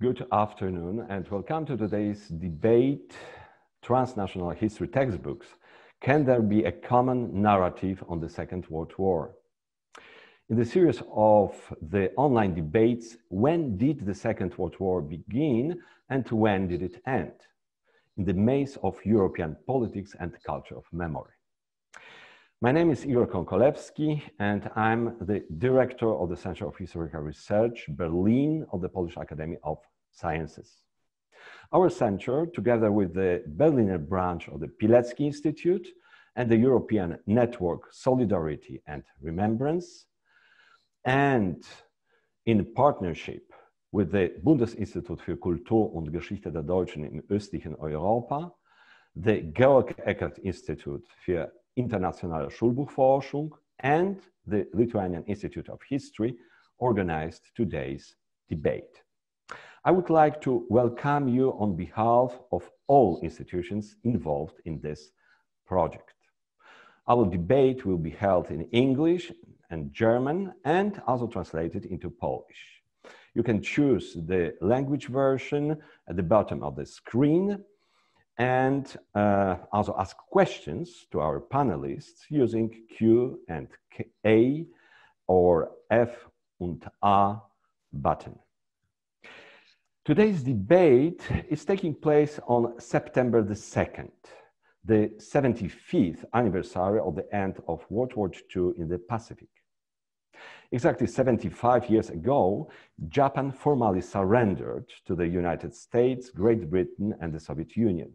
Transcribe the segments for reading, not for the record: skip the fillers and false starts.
Good afternoon and welcome to today's debate, Transnational History Textbooks. Can there be a common narrative on the Second World War? In the series of the online debates, when did the Second World War begin and when did it end? In the maze of European politics and culture of memory. My name is Igor Konkolewski and I'm the director of the Center of Historical Research, Berlin, of the Polish Academy of Sciences. Our center, together with the Berliner branch of the Pilecki-Institut and the European Network Solidarity and Remembrance, and in partnership with the Bundesinstitut für Kultur und Geschichte der Deutschen im östlichen Europa, the Georg-Eckert-Institut für internationale Schulbuchforschung, and the Lithuanian Institute of History organized today's debate. I would like to welcome you on behalf of all institutions involved in this project. Our debate will be held in English and German and also translated into Polish. You can choose the language version at the bottom of the screen and also ask questions to our panelists using Q and A or F and A button. Today's debate is taking place on September the 2nd, the 75th anniversary of the end of World War II in the Pacific. Exactly 75 years ago, Japan formally surrendered to the United States, Great Britain, and the Soviet Union.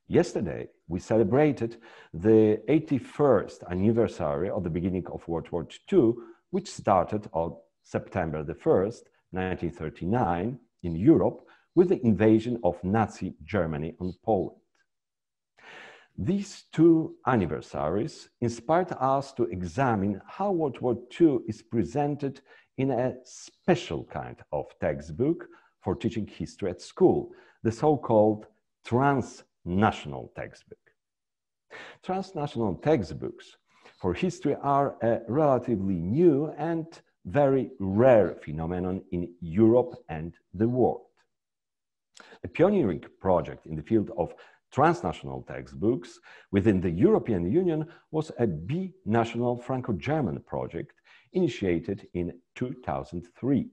Yesterday, we celebrated the 81st anniversary of the beginning of World War II, which started on September the 1st, 1939, in Europe with the invasion of Nazi Germany on Poland. These two anniversaries inspired us to examine how World War II is presented in a special kind of textbook for teaching history at school, the so-called Transnational textbook. Transnational textbooks for history are a relatively new and very rare phenomenon in Europe and the world. A pioneering project in the field of transnational textbooks within the European Union was a binational Franco-German project initiated in 2003.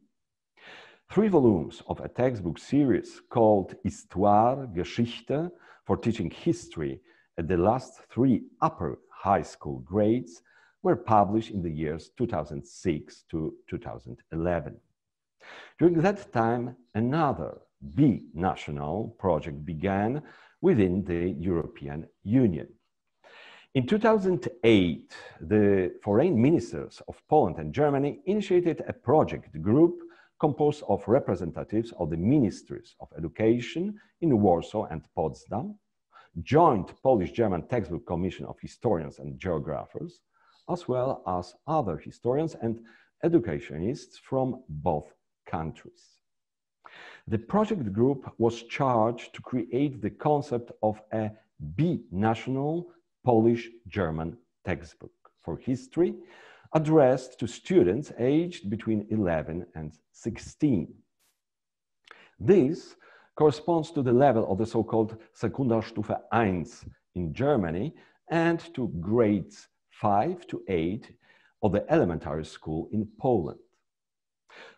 3 volumes of a textbook series called Histoire, Geschichte, for teaching history at the last 3 upper high school grades were published in the years 2006 to 2011. During that time, another binational project began within the European Union. In 2008, the foreign ministers of Poland and Germany initiated a project group composed of representatives of the ministries of education in Warsaw and Potsdam, joint Polish-German textbook commission of historians and geographers, as well as other historians and educationists from both countries. The project group was charged to create the concept of a binational Polish-German textbook for history addressed to students aged between 11 and 16. This corresponds to the level of the so-called Sekundarstufe 1 in Germany and to grades 5 to 8 of the elementary school in Poland.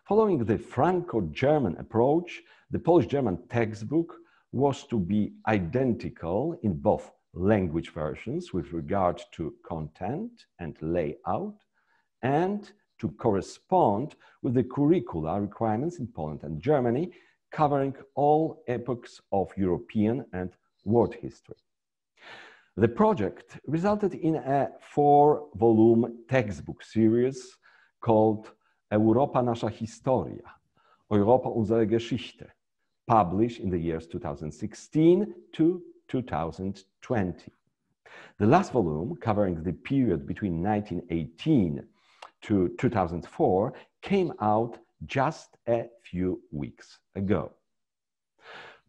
Following the Franco-German approach, the Polish-German textbook was to be identical in both language versions with regard to content and layout, and to correspond with the curricular requirements in Poland and Germany, covering all epochs of European and world history. The project resulted in a 4-volume textbook series called Europa nasza historia, Europa unsere Geschichte, published in the years 2016 to 2020. The last volume, covering the period between 1918 to 2004, came out just a few weeks ago.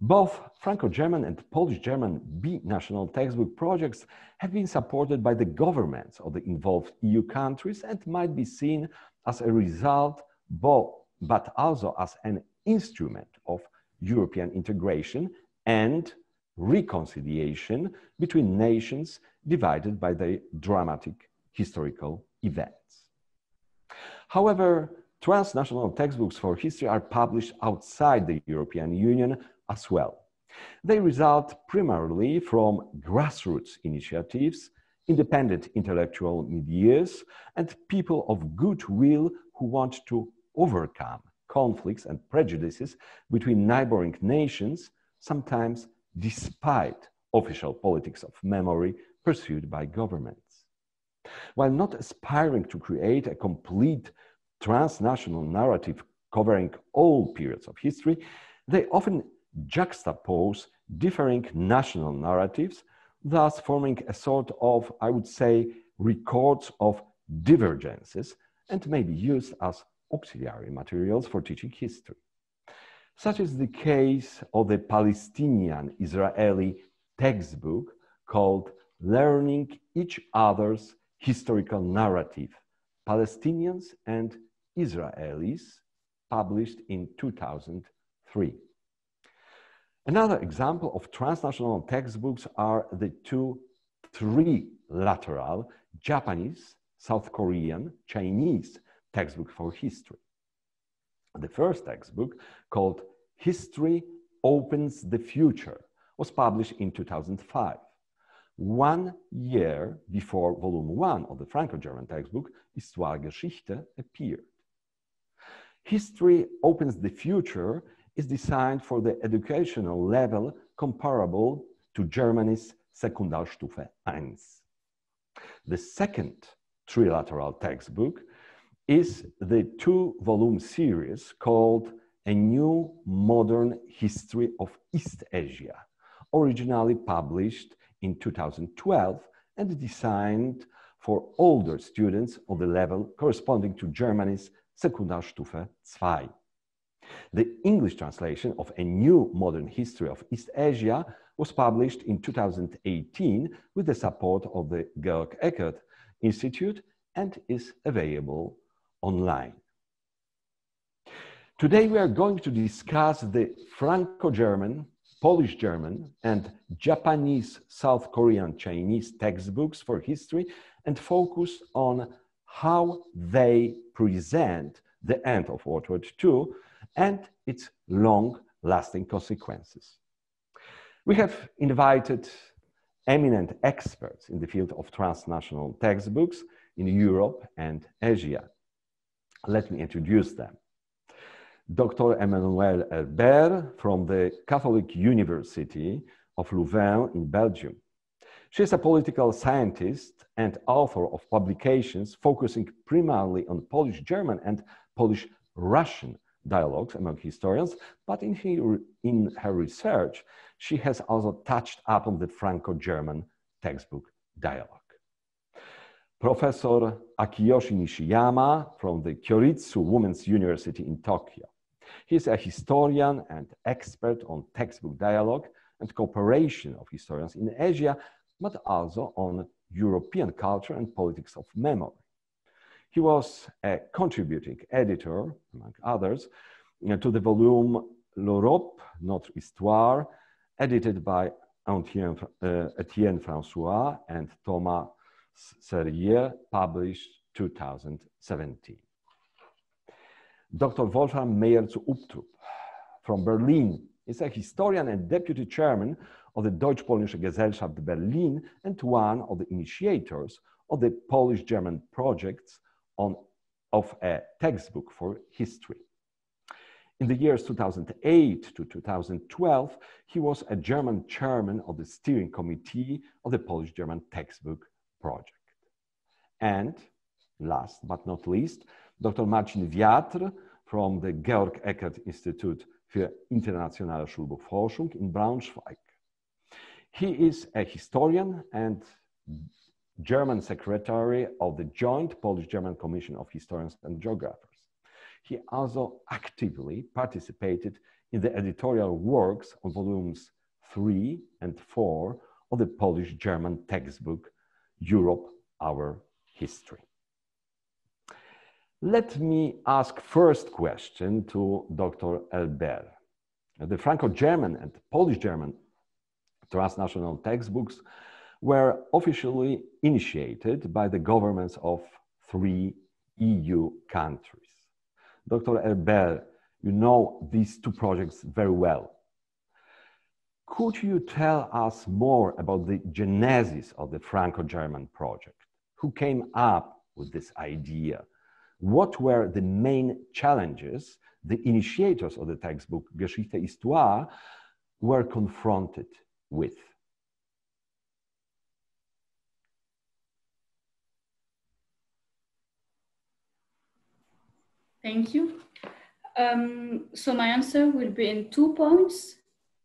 Both Franco-German and Polish-German binational textbook projects have been supported by the governments of the involved EU countries and might be seen as a result, but also as an instrument of European integration and reconciliation between nations divided by their dramatic historical events. However, transnational textbooks for history are published outside the European Union as well. They result primarily from grassroots initiatives, independent intellectual milieux, and people of goodwill who want to overcome conflicts and prejudices between neighboring nations, sometimes despite official politics of memory pursued by governments. While not aspiring to create a complete transnational narrative covering all periods of history, they often juxtapose differing national narratives, thus forming a sort of, I would say, records of divergences, and may be used as auxiliary materials for teaching history. Such is the case of the Palestinian-Israeli textbook called Learning Each Other's Historical Narrative, Palestinians and Israelis, published in 2003. Another example of transnational textbooks are the two trilateral Japanese, South Korean, Chinese textbooks for history. The first textbook, called History Opens the Future, was published in 2005, 1 year before volume 1 of the Franco-German textbook, Histoire-Geschichte, appeared. History Opens the Future is designed for the educational level comparable to Germany's Sekundarstufe I. The second trilateral textbook is the two-volume series called A New Modern History of East Asia, originally published in 2012 and designed for older students of the level corresponding to Germany's Sekundarstufe II. The English translation of A New Modern History of East Asia was published in 2018 with the support of the Pilecki-Institut and is available online. Today we are going to discuss the Franco-German, Polish-German, and Japanese, South Korean, Chinese textbooks for history and focus on how they present the end of World War II and its long-lasting consequences. We have invited eminent experts in the field of transnational textbooks in Europe and Asia. Let me introduce them. Dr. Emmanuel Albert from the Catholic University of Louvain in Belgium. She is a political scientist and author of publications focusing primarily on Polish-German and Polish-Russian dialogues among historians, but in her research, she has also touched upon the Franco-German textbook dialogue. Professor Akiyoshi Nishiyama from the Kyoritsu Women's University in Tokyo. He is a historian and expert on textbook dialogue and cooperation of historians in Asia, but also on European culture and politics of memory. He was a contributing editor, among others, to the volume L'Europe, Notre Histoire, edited by Etienne François and Thomas Serrier, published 2017. Dr. Wolfram Meyer-zu-Uptrup from Berlin is a historian and deputy chairman of the Deutsch-Polnische Gesellschaft Berlin and one of the initiators of the Polish-German projects of a textbook for history. In the years 2008 to 2012, he was a German chairman of the steering committee of the Polish-German textbook project. And last but not least, Dr. Marcin Wiatr from the Georg-Eckert-Institut für internationale Schulbuchforschung in Braunschweig. He is a historian and German secretary of the Joint Polish-German Commission of Historians and Geographers. He also actively participated in the editorial works on volumes 3 and 4 of the Polish-German textbook, Europe, Our History. Let me ask first question to Dr. Albert. The Franco-German and Polish-German transnational textbooks were officially initiated by the governments of 3 EU countries. Dr. Albert, you know these two projects very well. Could you tell us more about the genesis of the Franco-German project? Who came up with this idea? What were the main challenges the initiators of the textbook Geschichte-Histoire were confronted with? Thank you. So my answer will be in 2 points.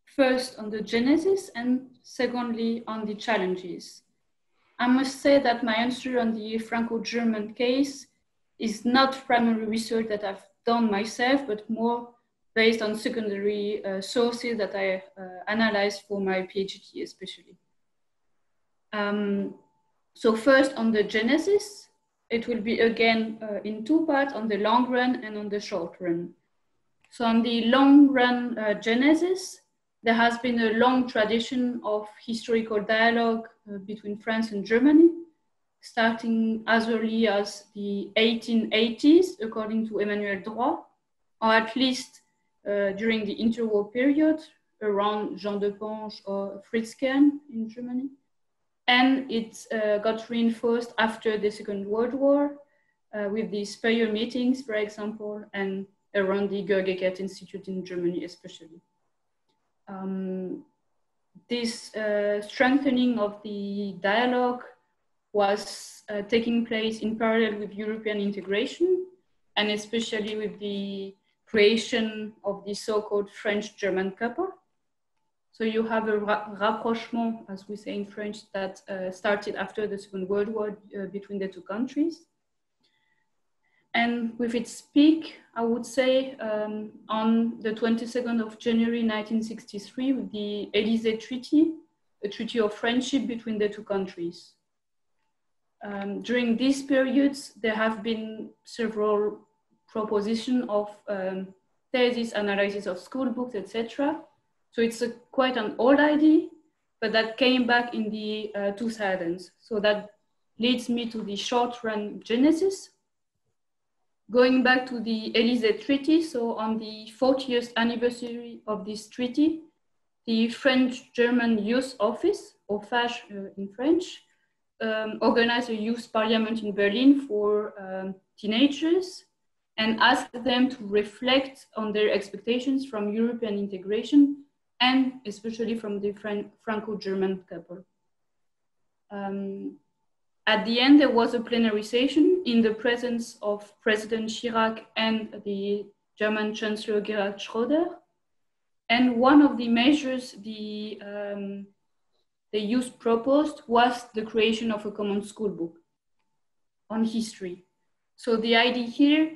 First on the genesis and secondly on the challenges. I must say that my answer on the Franco-German case is not primary research that I've done myself, but more based on secondary sources that I analyzed for my PhD especially. So first on the genesis, it will be again in 2 parts, on the long run and on the short run. So on the long run genesis, there has been a long tradition of historical dialogue between France and Germany, starting as early as the 1880s, according to Emmanuel Albert, or at least during the interwar period, around Jean de Pange or Fritz Kern in Germany. And it got reinforced after the Second World War with the Speyer meetings, for example, and around the Pilecki-Institut in Germany especially. This strengthening of the dialogue was taking place in parallel with European integration, and especially with the creation of the so-called French-German couple. So you have a rapprochement, as we say in French, that started after the Second World War between the two countries. And with its peak, I would say, on the 22nd of January 1963, with the Élysée Treaty, a treaty of friendship between the two countries. During these periods, there have been several propositions of thesis, analysis of school books, etc. So it's quite an old idea, but that came back in the 2000s. So that leads me to the short-run genesis. Going back to the Élysée Treaty, so on the 40th anniversary of this treaty, the French-German Youth Office, or FAGE in French, organized a youth parliament in Berlin for teenagers and asked them to reflect on their expectations from European integration and especially from the Franco-German couple. At the end, there was a plenary session in the presence of President Chirac and the German Chancellor Gerhard Schröder. And one of the measures the youth proposed was the creation of a common school book on history. So the idea here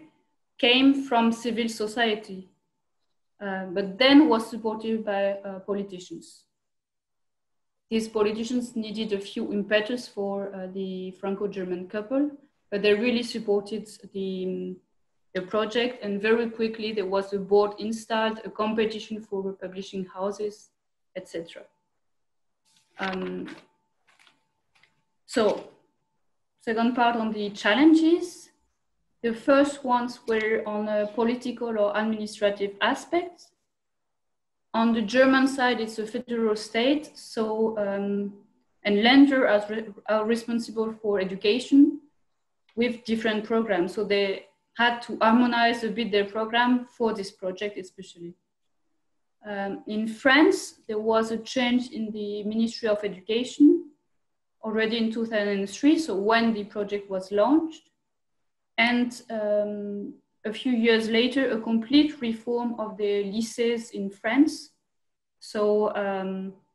came from civil society, but then was supported by politicians. These politicians needed a few impetus for the Franco-German couple, but they really supported the project, and very quickly there was a board installed, a competition for publishing houses, etc. So, second part on the challenges. The first ones were on a political or administrative aspects. On the German side, it's a federal state, so and Länder are responsible for education with different programs. So they had to harmonize a bit their program for this project, especially. In France, there was a change in the Ministry of Education already in 2003, so when the project was launched. And a few years later, a complete reform of the lycées in France. So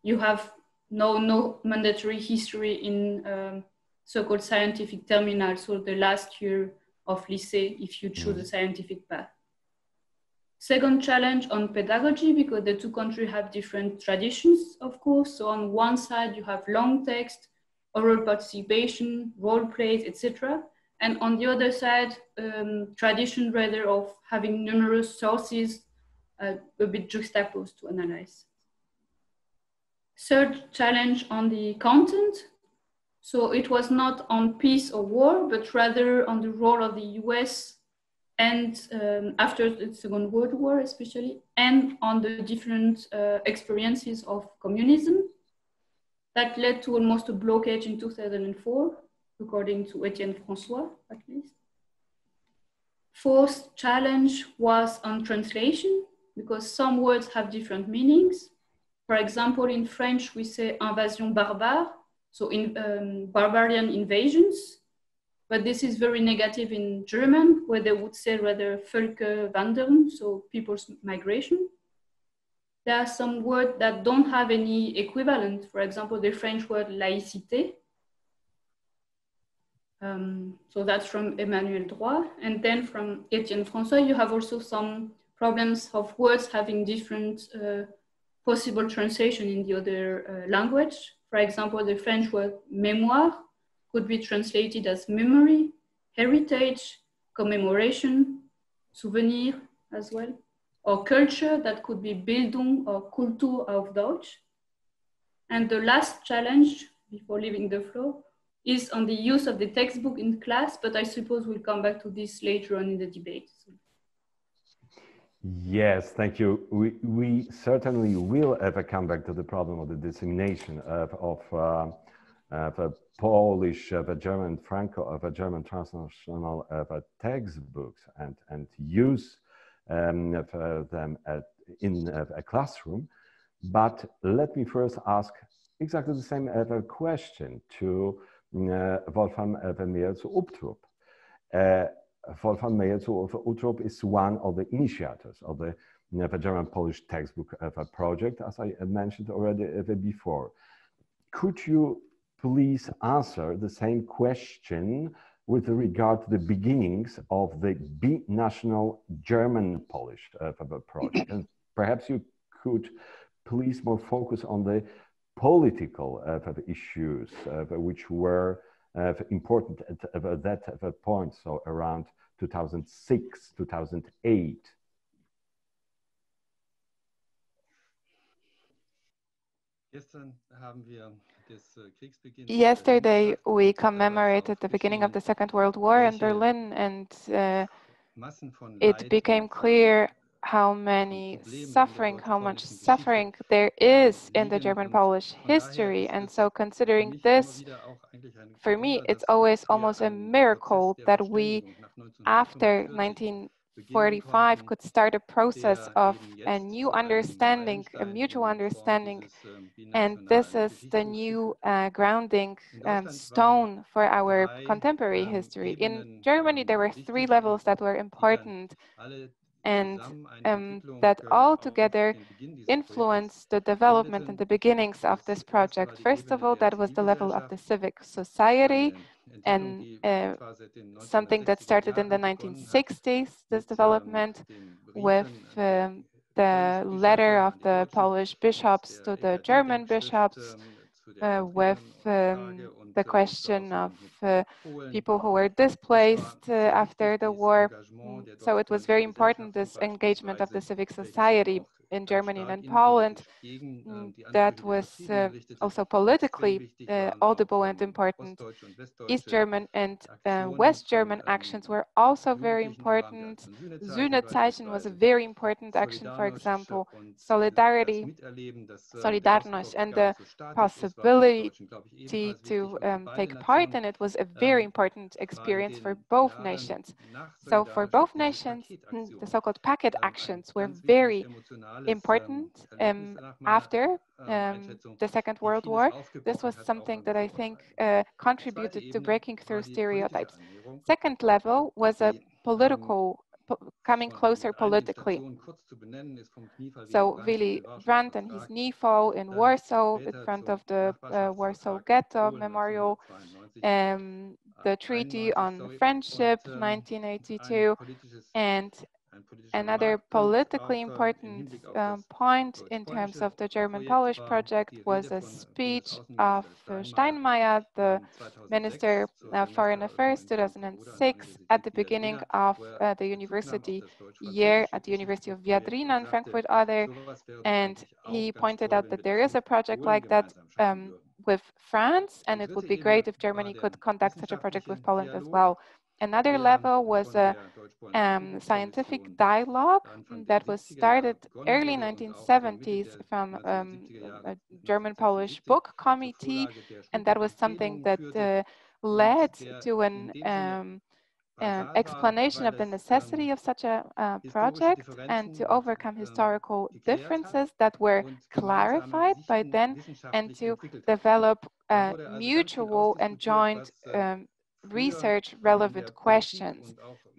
you have no mandatory history in so-called scientific terminal, so the last year of lycée if you choose a scientific path. Second challenge on pedagogy, because the two countries have different traditions, of course. So on one side, you have long text, oral participation, role plays, etc. And on the other side, tradition rather of having numerous sources a bit juxtaposed to analyze. Third challenge on the content. So it was not on peace or war, but rather on the role of the US and after the Second World War especially, and on the different experiences of communism. That led to almost a blockage in 2004, according to Etienne François, at least. Fourth challenge was on translation, because some words have different meanings. For example, in French, we say invasion barbare, so barbarian invasions. But this is very negative in German, where they would say rather Völkerwanderung, so people's migration. There are some words that don't have any equivalent. For example, the French word laïcité. So that's from Emmanuel Albert. And then from Etienne François, you have also some problems of words having different possible translation in the other language. For example, the French word mémoire could be translated as memory, heritage, commemoration, souvenir as well, or culture, that could be Bildung or Kultur auf Deutsch. And the last challenge, before leaving the floor, is on the use of the textbook in class, but I suppose we'll come back to this later on in the debate. Yes, thank you. We certainly will ever come back to the problem of the dissemination of Polish, German, Franco-German transnational textbooks and use of them in a classroom. But let me first ask exactly the same question to Wolfram Meyerl-Uchtrup. Wolfram Meyerl-Uchtrup is one of the initiators of the German-Polish textbook project, as I mentioned already before. Could you please answer the same question with regard to the beginnings of the binational German-Polish project? And perhaps you could please more focus on the political issues which were important at that point, so around 2006, 2008. Yesterday, we commemorated the beginning of the Second World War in Berlin, and it became clear how much suffering there is in the German-Polish history. And so considering this, for me, it's always almost a miracle that we, after 1945, could start a process of a new understanding, a mutual understanding. And this is the new grounding stone for our contemporary history. In Germany, there were 3 levels that were important and that all together influenced the development and the beginnings of this project. First of all, that was the level of the civic society, and something that started in the 1960s, this development with the letter of the Polish bishops to the German bishops, with the question of people who were displaced after the war. So it was very important, this engagement of the civic society in Germany and in Poland. That was also politically audible and important. East German and West German actions were also very important. Sühnezeichen was a very important action, for example, solidarity, Solidarność, and the possibility to take part in it was a very important experience for both nations. So for both nations, the so-called packet actions were very important after the Second World War. This was something that I think contributed to breaking through stereotypes. Second level was a political, coming closer politically. So Willy Brandt and his NIFO in Warsaw, in front of the Warsaw Ghetto Memorial, the Treaty on Friendship, 1982, and Another politically important point in terms of the German-Polish project was a speech of Steinmeier, the Minister of Foreign Affairs, 2006, at the beginning of the university year at the University of Viadrina in Frankfurt Oder. And he pointed out that there is a project like that with France, and it would be great if Germany could conduct such a project with Poland as well. Another level was a scientific dialogue that was started early 1970s from a German-Polish book committee, and that was something that led to an explanation of the necessity of such a project and to overcome historical differences that were clarified by then and to develop mutual and joint research relevant questions.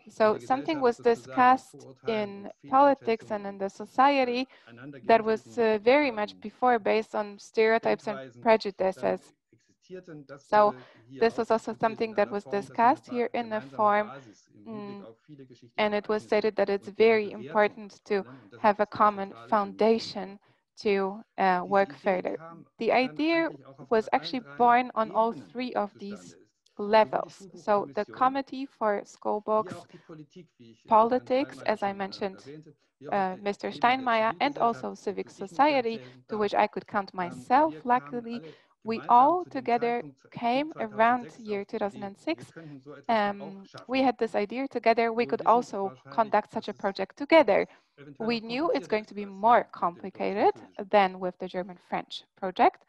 So something was discussed in politics and in the society that was very much before based on stereotypes and prejudices. So this was also something that was discussed here in the form, and it was stated that it's very important to have a common foundation to work further. The idea was actually born on all three of these levels. So the Committee for School Books, politics, as I mentioned, Mr. Steinmeier, and also civic society, to which I could count myself, luckily. We all together came around year 2006. We had this idea together. We could also conduct such a project together. We knew it's going to be more complicated than with the German-French project.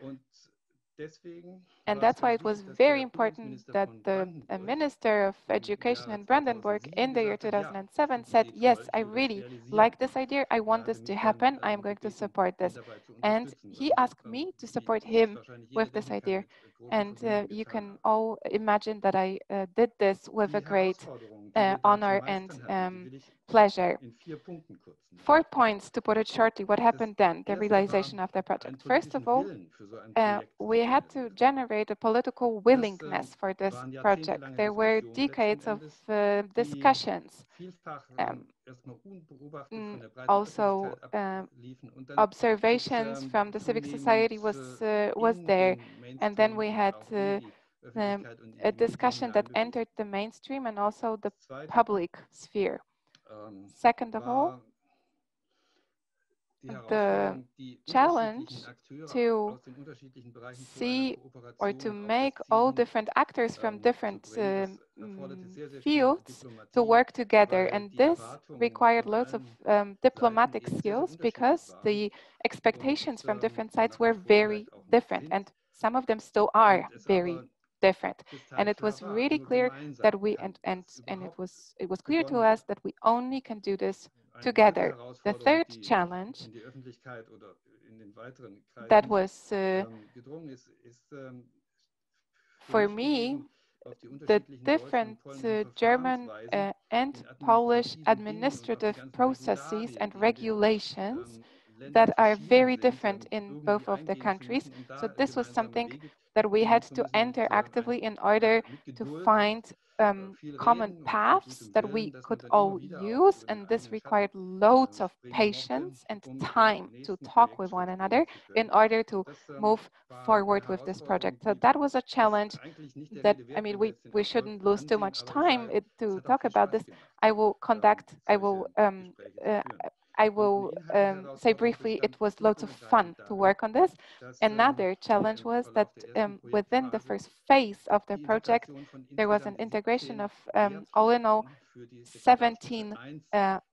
And that's why it was very important that the Minister of Education in Brandenburg in the year 2007 said, yes, I really like this idea. I want this to happen. I'm going to support this. And he asked me to support him with this idea. And you can all imagine that I did this with a great honor and pleasure. 4 points to put it shortly. What happened then, the realization of the project? First of all, we had to generate a political willingness for this project. There were decades of discussions. Also, observations from the civic society was there. And then we had a discussion that entered the mainstream and also the public sphere. Second of all, the challenge to see or to make all different actors from different fields to work together. And this required lots of diplomatic skills because the expectations from different sides were very different, and some of them still are very different. And it was really clear that we, and it was clear to us that we only can do this together. The third challenge that was for me, the different German and Polish administrative processes and regulations that are very different in both of the countries. So this was something that we had to enter actively in order to find common paths that we could all use, and this required loads of patience and time to talk with one another in order to move forward with this project. So that was a challenge that, I mean, we shouldn't lose too much time to talk about this. I will say briefly, it was loads of fun to work on this. Another challenge was that within the first phase of the project, there was an integration of all in all 17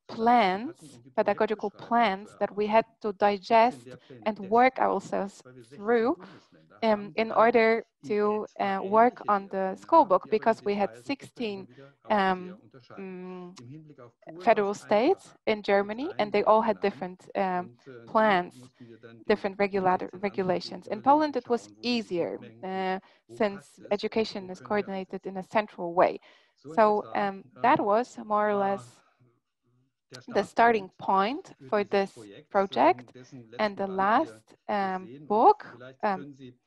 plans, pedagogical plans that we had to digest and work ourselves through in order to work on the school book, because we had 16 federal states in Germany, and they all had different plans, different regulations. In Poland, it was easier since education is coordinated in a central way. So that was more or less the starting point for this project and the last book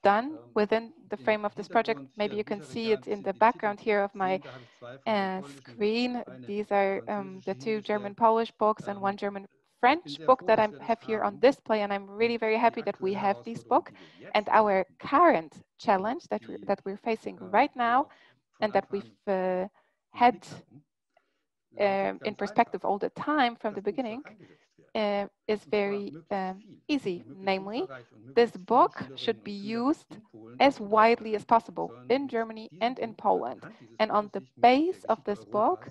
done within the frame of this project. Maybe you can see it in the background here of my screen. These are the two German-Polish books and one German-French book that I have here on display, and I'm really very happy that we have this book. And our current challenge that we're facing right now and that we've had in perspective all the time from the beginning is very easy. Namely, this book should be used as widely as possible in Germany and in Poland. And on the base of this book,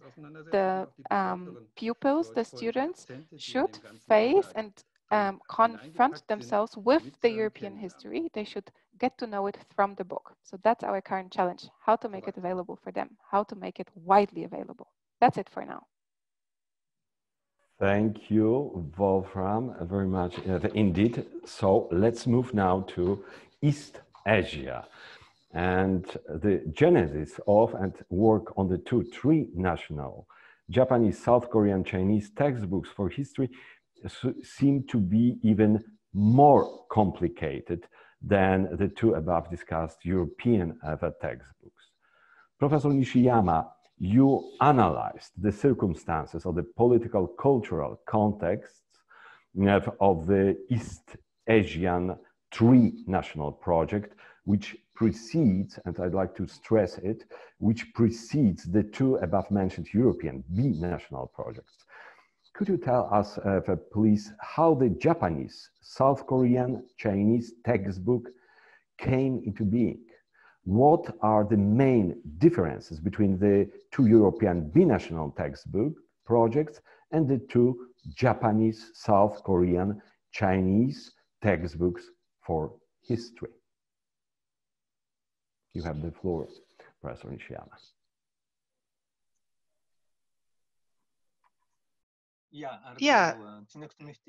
the pupils, the students, should face and confront themselves with the European history. They should get to know it from the book. So that's our current challenge, how to make it available for them, how to make it widely available. That's it for now. Thank you, Wolfram, very much indeed. So let's move now to East Asia and the genesis of and work on the two national Japanese, South Korean, Chinese textbooks for history seem to be even more complicated than the two above discussed European textbooks. Professor Nishiyama, you analyzed the circumstances of the political cultural contexts of the East Asian national project, which precedes, and I'd like to stress it, which precedes the two above mentioned European national projects. Could you tell us, please, how the Japanese, South Korean, Chinese textbook came into being? What are the main differences between the two European binational textbook projects and the two Japanese, South Korean, Chinese textbooks for history? You have the floor, Professor Nishiyama. Yeah,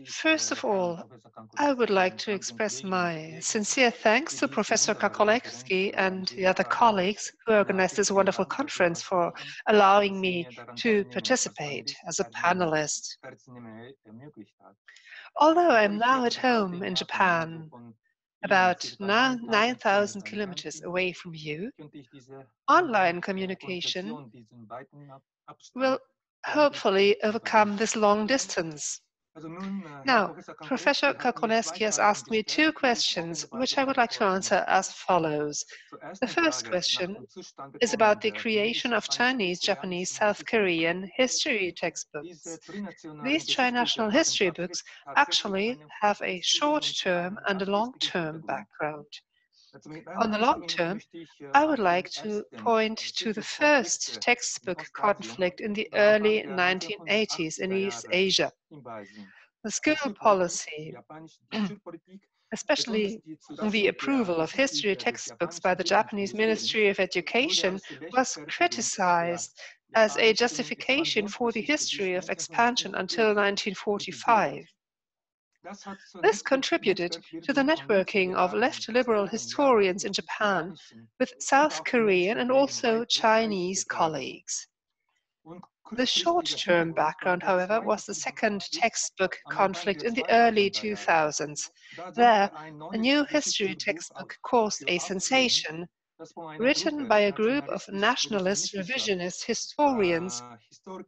first of all, I would like to express my sincere thanks to Professor Kakolewski and the other colleagues who organized this wonderful conference for allowing me to participate as a panelist. Although I'm now at home in Japan, about 9,000 kilometers away from you, online communication will hopefully overcome this long distance. Now, Professor Kakolewski has asked me two questions, which I would like to answer as follows. The first question is about the creation of Chinese, Japanese, South Korean history textbooks. These trinational history books actually have a short-term and a long-term background. On the long term, I would like to point to the first textbook conflict in the early 1980s in East Asia. The school policy, especially the approval of history textbooks by the Japanese Ministry of Education, was criticized as a justification for the history of expansion until 1945. This contributed to the networking of left liberal historians in Japan with South Korean and also Chinese colleagues. The short-term background, however, was the second textbook conflict in the early 2000s. There, a new history textbook caused a sensation, written by a group of nationalist revisionist historians,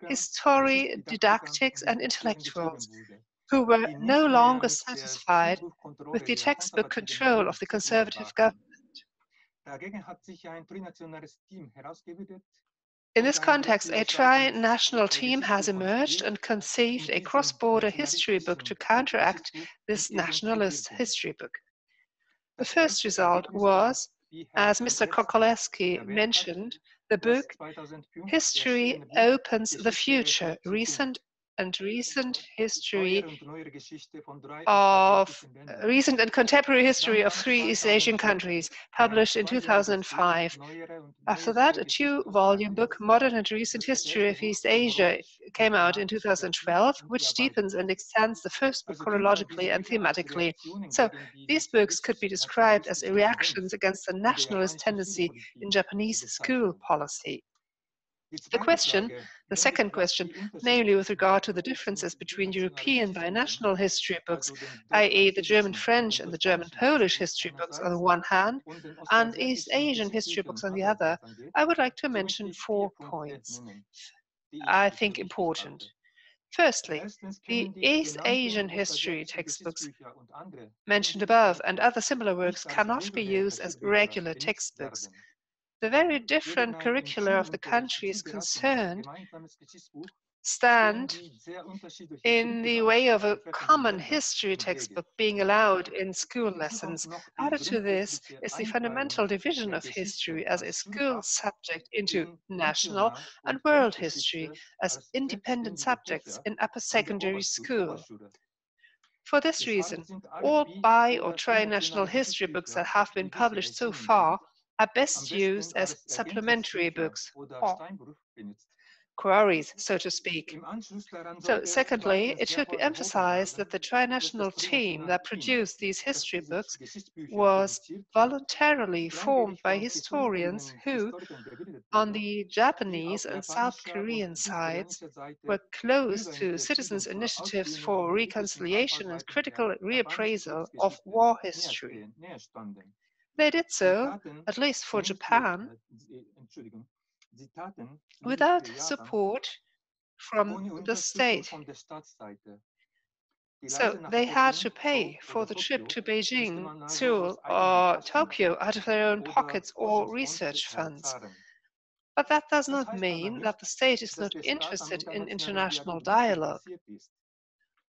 history didactics and intellectuals, who were no longer satisfied with the textbook control of the conservative government. In this context, a tri-national team has emerged and conceived a cross-border history book to counteract this nationalist history book. The first result was, as Mr. Kakolewski mentioned, the book History Opens the Future, Recent and Contemporary History of Three East Asian Countries, published in 2005. After that, a two-volume book, Modern and Recent History of East Asia, came out in 2012, which deepens and extends the first book chronologically and thematically. So these books could be described as reactions against the nationalist tendency in Japanese school policy. The second question, namely with regard to the differences between European binational history books, i.e. the German-French and the German-Polish history books on the one hand, and East Asian history books on the other, I would like to mention 4 points I think important. Firstly, the East Asian history textbooks mentioned above and other similar works cannot be used as regular textbooks. The very different curricula of the countries concerned stand in the way of a common history textbook being allowed in school lessons. Added to this is the fundamental division of history as a school subject into national and world history as independent subjects in upper secondary school. For this reason, all bi- or tri-national history books that have been published so far are best used as supplementary books, or queries, so to speak. So, secondly, it should be emphasized that the tri-national team that produced these history books was voluntarily formed by historians who, on the Japanese and South Korean sides, were close to citizens' initiatives for reconciliation and critical reappraisal of war history. They did so, at least for Japan, without support from the state. So they had to pay for the trip to Beijing, Seoul, or Tokyo out of their own pockets or research funds. But that does not mean that the state is not interested in international dialogue.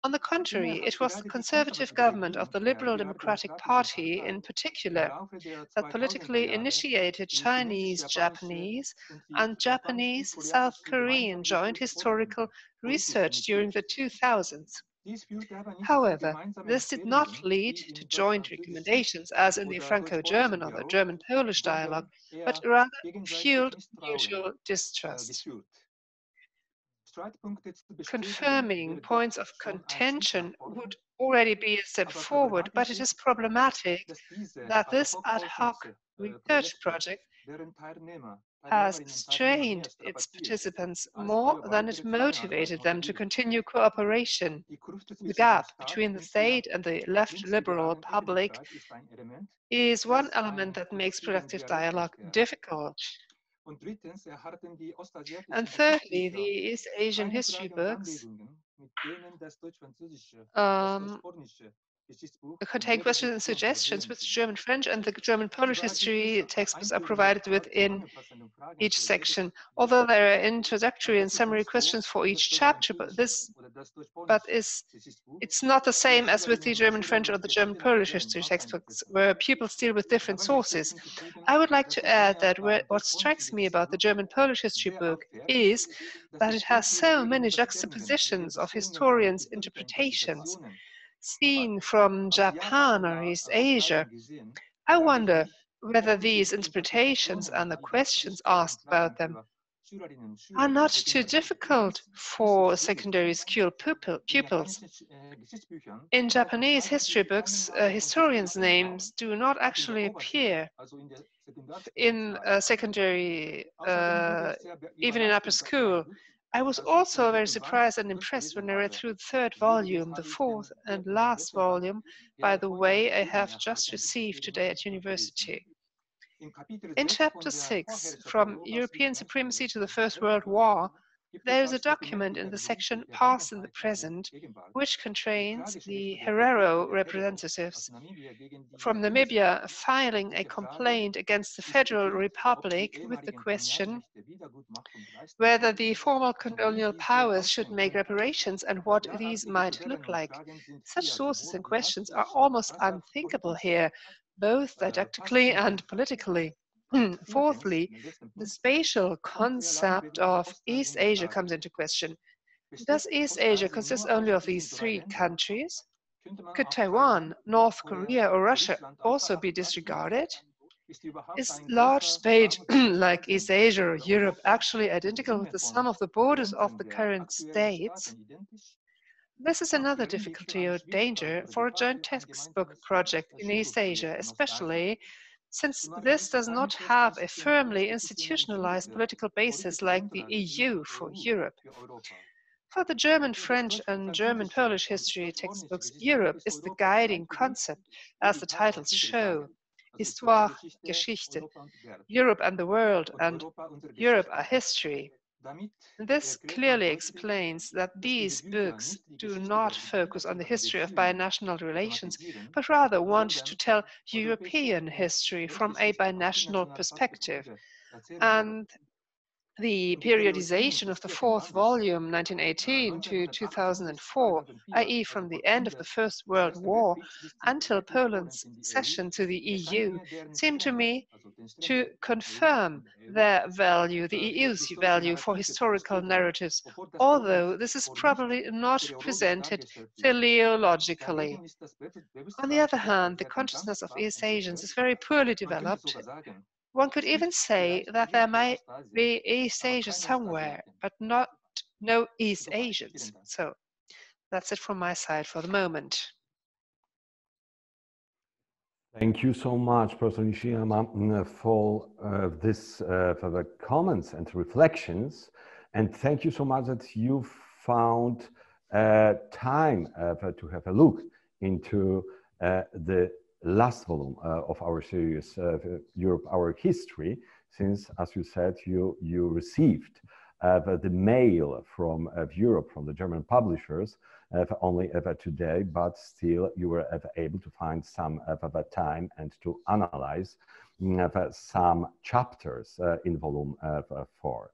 On the contrary, it was the conservative government of the Liberal Democratic Party in particular that politically initiated Chinese-Japanese and Japanese-South Korean joint historical research during the 2000s. However, this did not lead to joint recommendations as in the Franco-German or the German-Polish dialogue, but rather fueled mutual distrust. Confirming points of contention would already be a step forward, but it is problematic that this ad hoc research project has strained its participants more than it motivated them to continue cooperation. The gap between the state and the left liberal public is one element that makes productive dialogue difficult. And thirdly, the East Asian history books contain questions and suggestions which German-French and the German-Polish history textbooks are provided within each section. Although there are introductory and summary questions for each chapter, it's not the same as with the German-French or the German-Polish history textbooks, where pupils deal with different sources. I would like to add that what strikes me about the German-Polish history book is that it has so many juxtapositions of historians' interpretations seen from Japan or East Asia. I wonder whether these interpretations and the questions asked about them are not too difficult for secondary school pupils. In Japanese history books, historians' names do not actually appear in secondary, even in upper school. I was also very surprised and impressed when I read through the third volume, the fourth and last volume, by the way, I have just received today at university. In chapter 6, From European Supremacy to the First World War, there is a document in the section Past and the Present, which contains the Herero representatives from Namibia filing a complaint against the Federal Republic with the question whether the former colonial powers should make reparations and what these might look like. Such sources and questions are almost unthinkable here, both didactically and politically. Fourthly, the spatial concept of East Asia comes into question. Does East Asia consist only of these 3 countries? Could Taiwan, North Korea, or Russia also be disregarded? Is large space like East Asia or Europe actually identical with the sum of the borders of the current states? This is another difficulty or danger for a joint textbook project in East Asia, especially since this does not have a firmly institutionalized political basis like the EU for Europe. For the German, French, and German-Polish history textbooks, Europe is the guiding concept, as the titles show. Histoire, Geschichte, Europe and the world, and Europe are history. This clearly explains that these books do not focus on the history of binational relations, but rather want to tell European history from a binational perspective. And the periodization of the fourth volume, 1918 to 2004, i.e. from the end of the First World War until Poland's accession to the EU, seemed to me to confirm their value, the EU's value for historical narratives, although this is probably not presented teleologically. On the other hand, the consciousness of East Asians is very poorly developed. One could even say that there might be East Asia somewhere, but no East Asians. So that's it from my side for the moment. Thank you so much, Professor Nishiyama, for for the comments and reflections. And thank you so much that you found time to have a look into the last volume of our series, Europe, Our History, since, as you said, you received the mail from Europe, from the German publishers, only today, but still you were able to find some time and to analyze some chapters in volume 4.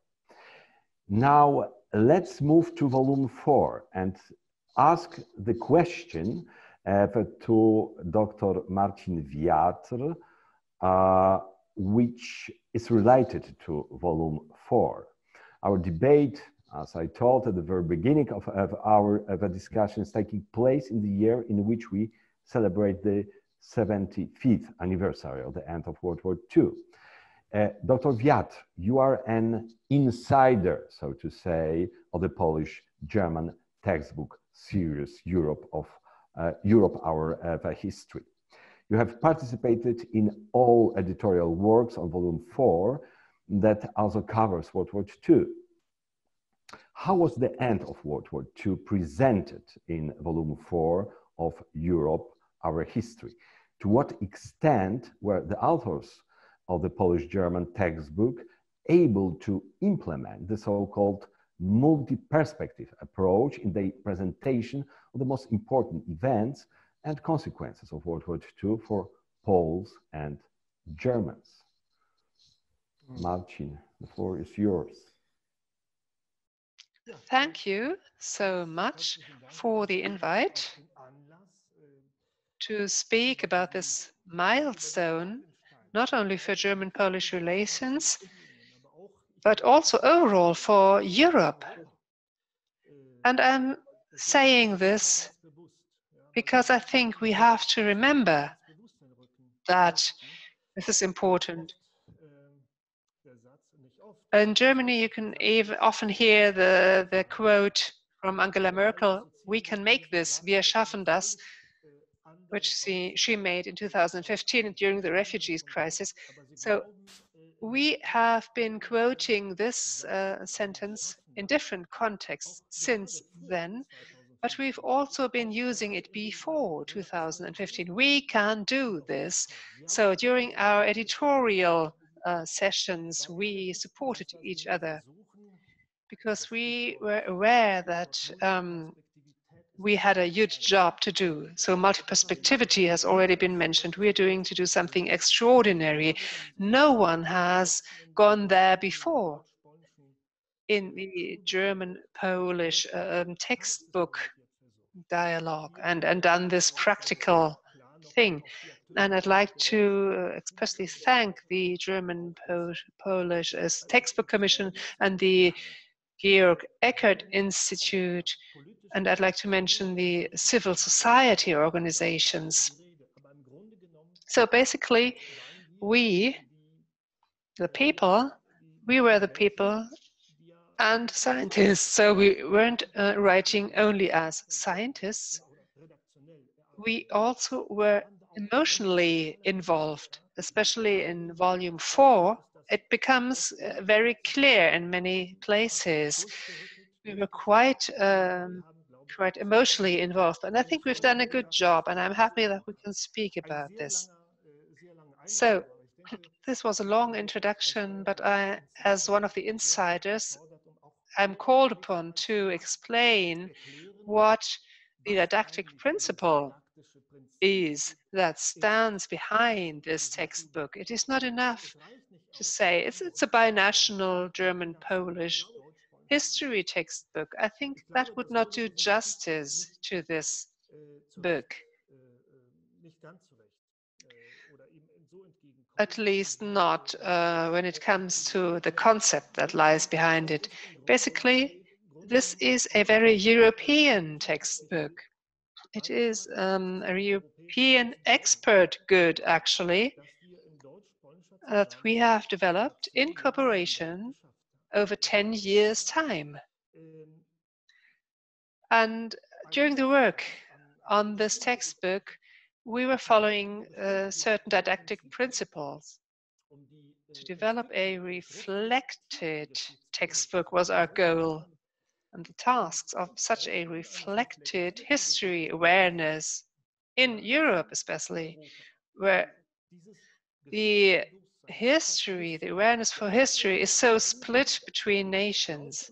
Now, let's move to volume 4 and ask the question to Dr. Marcin Wiatr, which is related to volume 4. Our debate, as I told at the very beginning of our discussion, is taking place in the year in which we celebrate the 75th anniversary of the end of World War II. Dr. Wiatr, you are an insider, so to say, of the Polish-German textbook series, Europe, Our History. You have participated in all editorial works on volume 4 that also covers World War II. How was the end of World War II presented in volume 4 of Europe, Our History? To what extent were the authors of the Polish-German textbook able to implement the so-called multi-perspective approach in the presentation of the most important events and consequences of World War II for Poles and Germans? Marcin, the floor is yours. Thank you so much for the invite to speak about this milestone, not only for German-Polish relations, but also overall for Europe. And I'm saying this because I think we have to remember that this is important. In Germany, you can often hear the quote from Angela Merkel, "We can make this, wir schaffen das," which she made in 2015 during the refugees crisis. So we have been quoting this sentence in different contexts since then, but we've also been using it before 2015. We can do this. So during our editorial sessions, we supported each other because we were aware that we had a huge job to do. So multi-perspectivity has already been mentioned. We're doing to do something extraordinary. No one has gone there before in the German-Polish textbook dialogue and done this practical thing. And I'd like to especially thank the German-Polish Textbook Commission and the Georg Eckert Institute, and I'd like to mention the civil society organizations. So basically, we were the people and scientists. So we weren't writing only as scientists. We also were emotionally involved, especially in volume 4. It becomes very clear in many places. We were quite emotionally involved, and I think we've done a good job, and I'm happy that we can speak about this. So this was a long introduction, but I, as one of the insiders, I'm called upon to explain what the didactic principle is that stands behind this textbook. It is not enough to say it's a binational German-Polish history textbook. I think that would not do justice to this book, at least not when it comes to the concept that lies behind it. Basically, this is a very European textbook. It is a European expert good, actually, that we have developed in cooperation over 10 years' time. And during the work on this textbook, we were following certain didactic principles. To develop a reflected textbook was our goal. And the tasks of such a reflected history awareness in Europe especially, where the history, the awareness for history is so split between nations.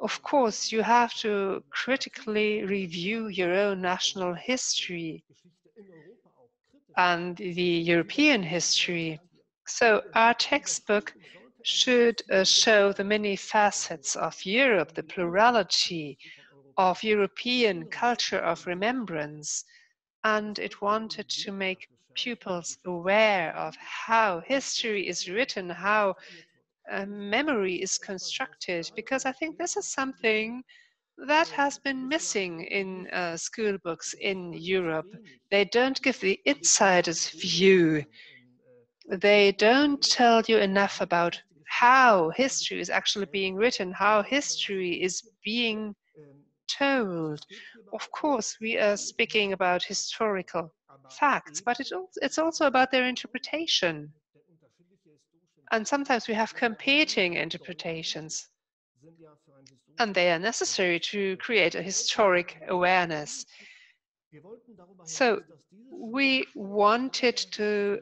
Of course, you have to critically review your own national history and the European history. So our textbook should show the many facets of Europe, the plurality of European culture of remembrance, and it wanted to make pupils aware of how history is written, how memory is constructed, because I think this is something that has been missing in school books in Europe. They don't give the insider's view. They don't tell you enough about how history is actually being written, how history is being told. Of course, we are speaking about historical facts, but it's also about their interpretation. And sometimes we have competing interpretations, and they are necessary to create a historic awareness. So we wanted to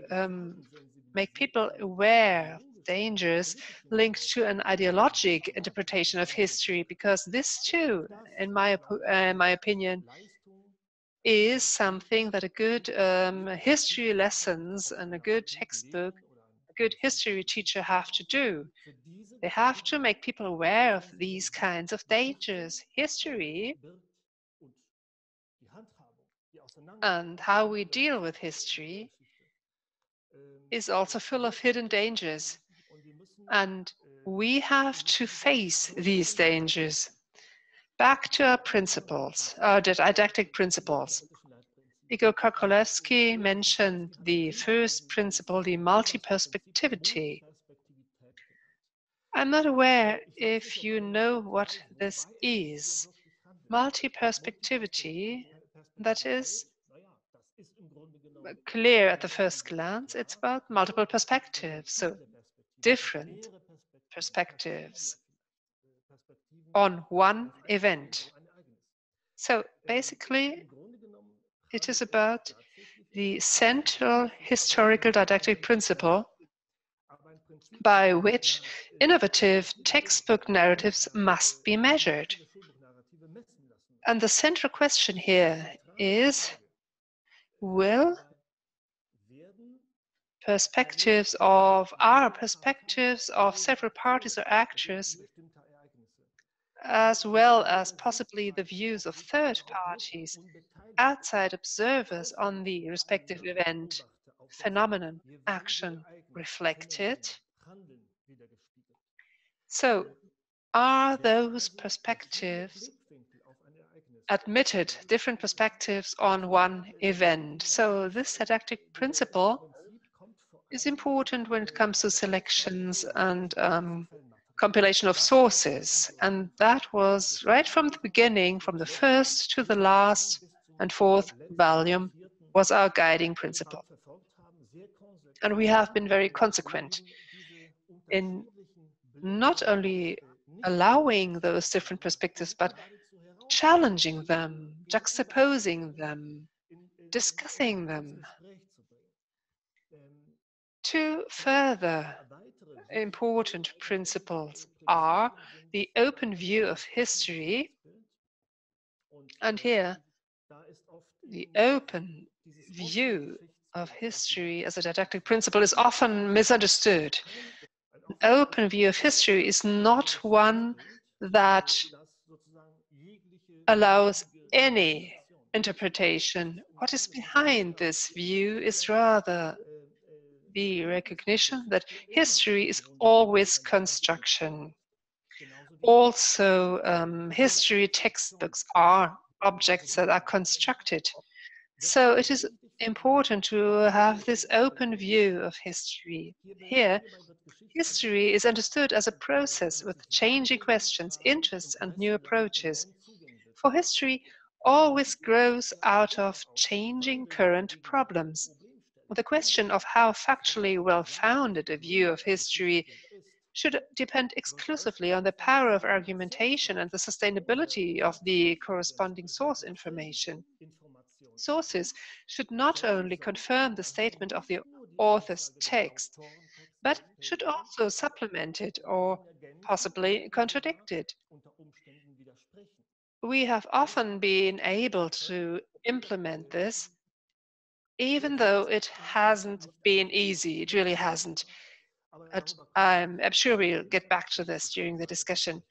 make people aware of dangers linked to an ideologic interpretation of history, because this too, in my opinion, is something that a good history lessons and a good textbook, a good history teacher have to do. They have to make people aware of these kinds of dangers. History and how we deal with history is also full of hidden dangers. And we have to face these dangers. Back to our principles, our didactic principles. Igor Kokolevsky mentioned the first principle, the multi-perspectivity. I'm not aware if you know what this is. Multi-perspectivity, that is clear at the first glance. It's about multiple perspectives, so different perspectives on one event. So basically, it is about the central historical didactic principle by which innovative textbook narratives must be measured. And the central question here is, will perspectives of several parties or actors, as well as possibly the views of third parties, outside observers on the respective event, phenomenon, action, reflected? So, are those perspectives admitted, different perspectives on one event? So this didactic principle is important when it comes to selections and compilation of sources. And that was right from the beginning, from the first to the last and fourth volume was our guiding principle. And we have been very consequent in not only allowing those different perspectives, but challenging them, juxtaposing them, discussing them. Two further important principles are the open view of history, and here the open view of history as a didactic principle is often misunderstood. An open view of history is not one that allows any interpretation. What is behind this view is rather the recognition that history is always construction. Also, history textbooks are objects that are constructed. So it is important to have this open view of history. Here, history is understood as a process with changing questions, interests, and new approaches. For history always grows out of changing current problems. The question of how factually well-founded a view of history should depend exclusively on the power of argumentation and the sustainability of the corresponding source information. Sources should not only confirm the statement of the author's text, but should also supplement it or possibly contradict it. We have often been able to implement this, even though it hasn't been easy. It really hasn't. But I'm sure we'll get back to this during the discussion.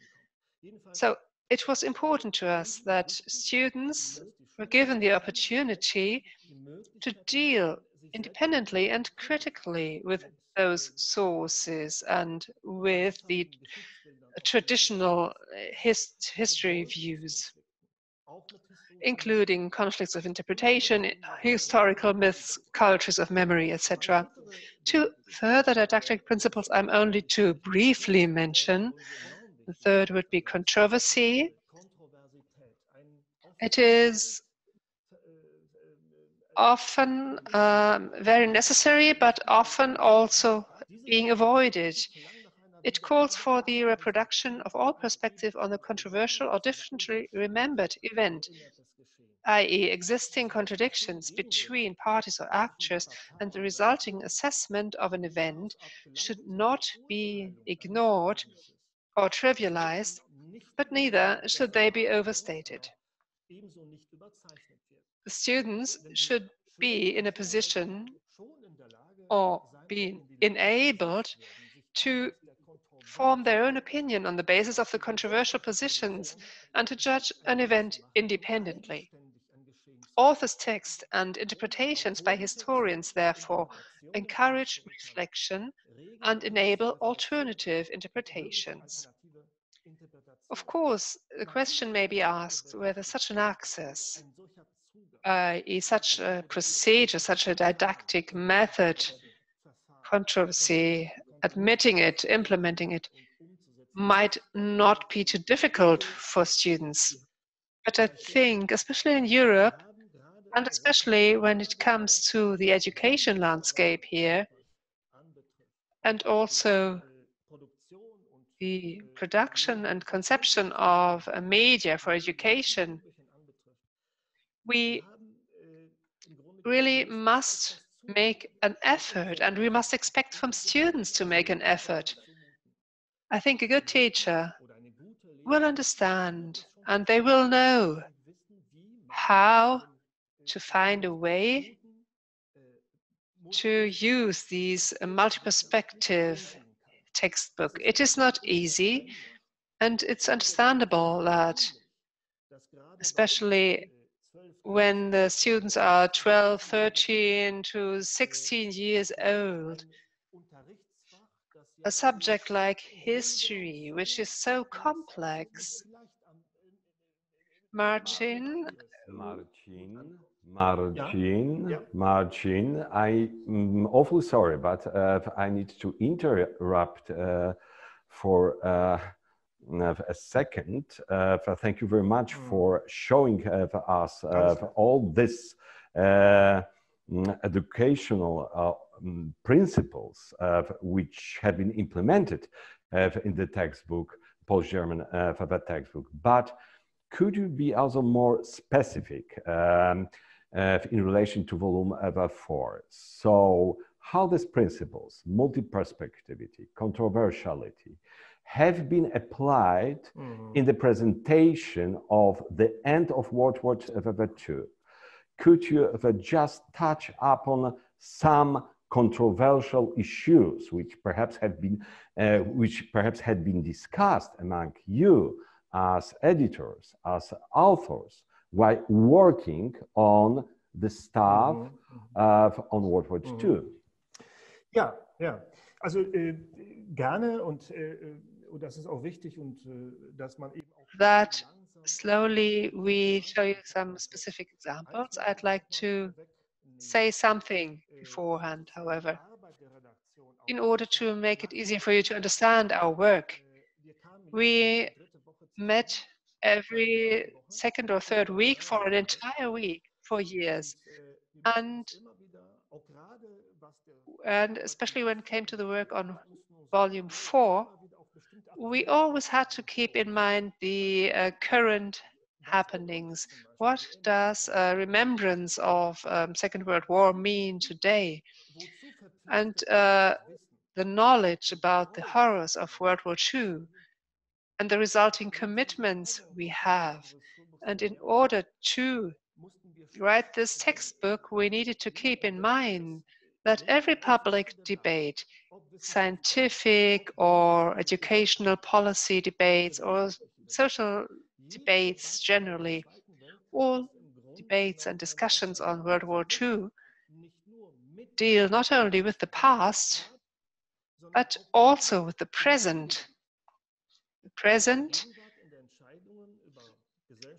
So it was important to us that students were given the opportunity to deal independently and critically with those sources and with the traditional history views, including conflicts of interpretation, historical myths, cultures of memory, etc. Two further didactic principles I'm only to briefly mention. The third would be controversy. It is often very necessary, but often also being avoided. It calls for the reproduction of all perspective on a controversial or differently remembered event, i.e. existing contradictions between parties or actors, and the resulting assessment of an event should not be ignored or trivialized, but neither should they be overstated. The students should be in a position or be enabled to form their own opinion on the basis of the controversial positions and to judge an event independently. Authors' text and interpretations by historians, therefore, encourage reflection and enable alternative interpretations. Of course, the question may be asked whether such an access, such a procedure, such a didactic method, controversy, admitting it, implementing it, might not be too difficult for students. But I think, especially in Europe, and especially when it comes to the education landscape here, and also the production and conception of a media for education, we really must make an effort, and we must expect from students to make an effort. I think a good teacher will understand, and they will know how to find a way to use these multi-perspective textbook. It is not easy, and it's understandable that, especially when the students are 12, 13 to 16 years old, a subject like history, which is so complex. Marcin, I'm awfully sorry, but I need to interrupt for a second. Thank you very much for showing us all this educational principles which have been implemented in the textbook, post-German for that textbook. But could you be also more specific in relation to volume 4? So how these principles, multi-perspectivity, controversiality, have been applied in the presentation of the end of World War II? Could you just touch upon some controversial issues which perhaps had been discussed among you as editors, as authors, while working on the stuff on World War II? Ja, ja. Also gerne und das ist auch wichtig und dass man eben auch that slowly we show you some specific examples. I'd like to say something beforehand, however, in order to make it easier for you to understand our work. We met every second or third week for an entire week for years. And especially when it came to the work on volume 4, we always had to keep in mind the current happenings. What does remembrance of Second World War mean today? And the knowledge about the horrors of World War II and the resulting commitments we have. And in order to write this textbook, we needed to keep in mind that every public debate, scientific or educational policy debates or social debates generally, all debates and discussions on World War II deal not only with the past, but also with the present. The present,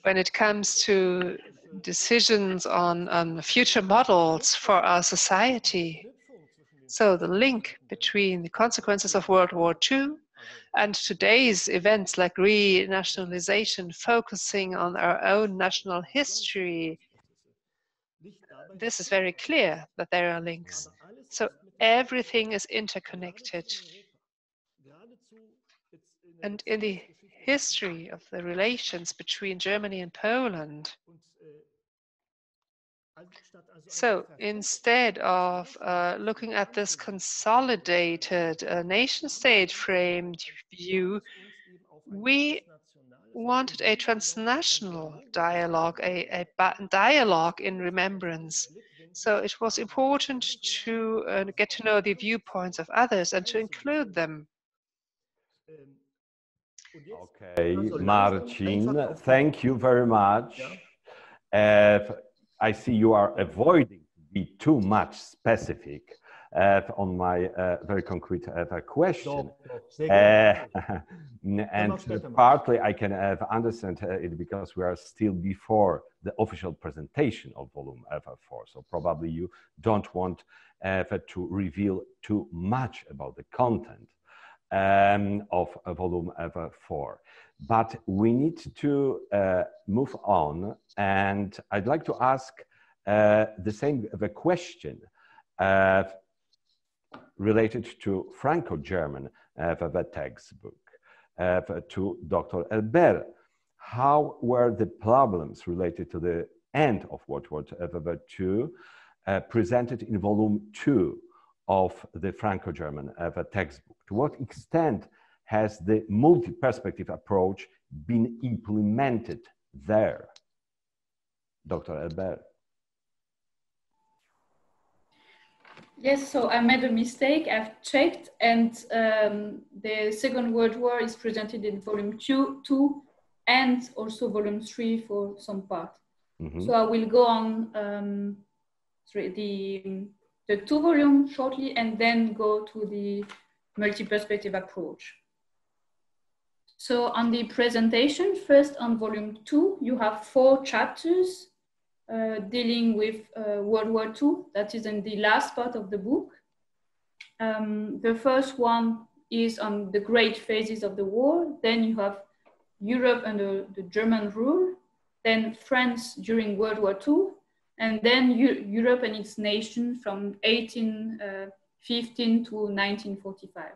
when it comes to decisions on future models for our society. So the link between the consequences of World War II and today's events like renationalization, focusing on our own national history, this is very clear that there are links. So everything is interconnected. And in the history of the relations between Germany and Poland, so instead of looking at this consolidated nation-state framed view, we wanted a transnational dialogue, a dialogue in remembrance. So it was important to get to know the viewpoints of others and to include them. Okay, Marcin, thank you very much. I see you are avoiding to be too much specific on my very concrete question. And partly I can understand it because we are still before the official presentation of volume 4. So probably you don't want to reveal too much about the content of volume 4. But we need to move on, and I'd like to ask the question related to Franco-German the textbook to Dr. Albert. How were the problems related to the end of World War II presented in volume 2 of the Franco-German textbook? To what extent has the multi-perspective approach been implemented there? Dr. Albert. Yes, so I made a mistake. I've checked, and the Second World War is presented in volume 2 and also volume 3 for some part. So I will go on the 2 volume shortly and then go to the multi-perspective approach. So on the presentation, first on volume 2, you have 4 chapters dealing with World War II. That is in the last part of the book. The first one is on the great phases of the war. Then you have Europe under the German rule. Then France during World War II. and then Europe and its nation from 1815 to 1945.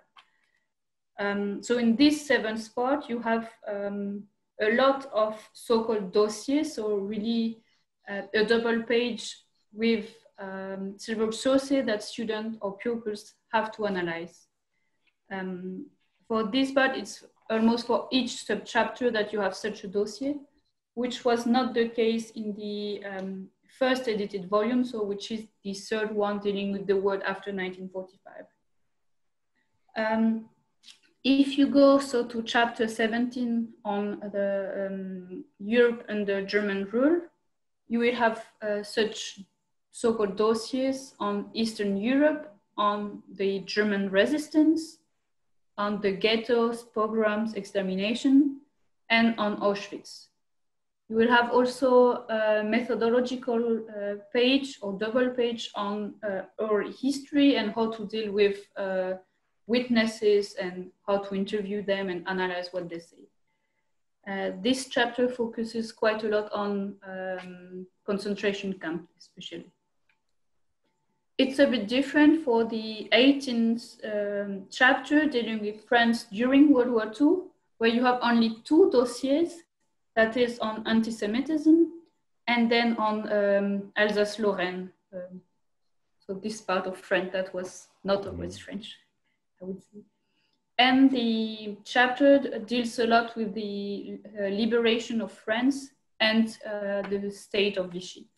So in this 7th part, you have a lot of so-called dossiers, so really a double page with several sources that students or pupils have to analyze. For this part, it's almost for each sub-chapter that you have such a dossier, which was not the case in the first edited volume, so which is the 3rd one dealing with the world after 1945. If you go to chapter 17 on the Europe under German rule, you will have such so-called dossiers on Eastern Europe, on the German resistance, on the ghettos, pogroms, extermination, and on Auschwitz. You will have also a methodological page or double page on oral history and how to deal with witnesses and how to interview them and analyze what they say. This chapter focuses quite a lot on concentration camps, especially. It's a bit different for the 18th chapter dealing with France during World War II, where you have only 2 dossiers, that is on anti-Semitism and then on Alsace-Lorraine. So this part of France that was not always French, I would say. And the chapter deals a lot with the liberation of France and the state of Vichy.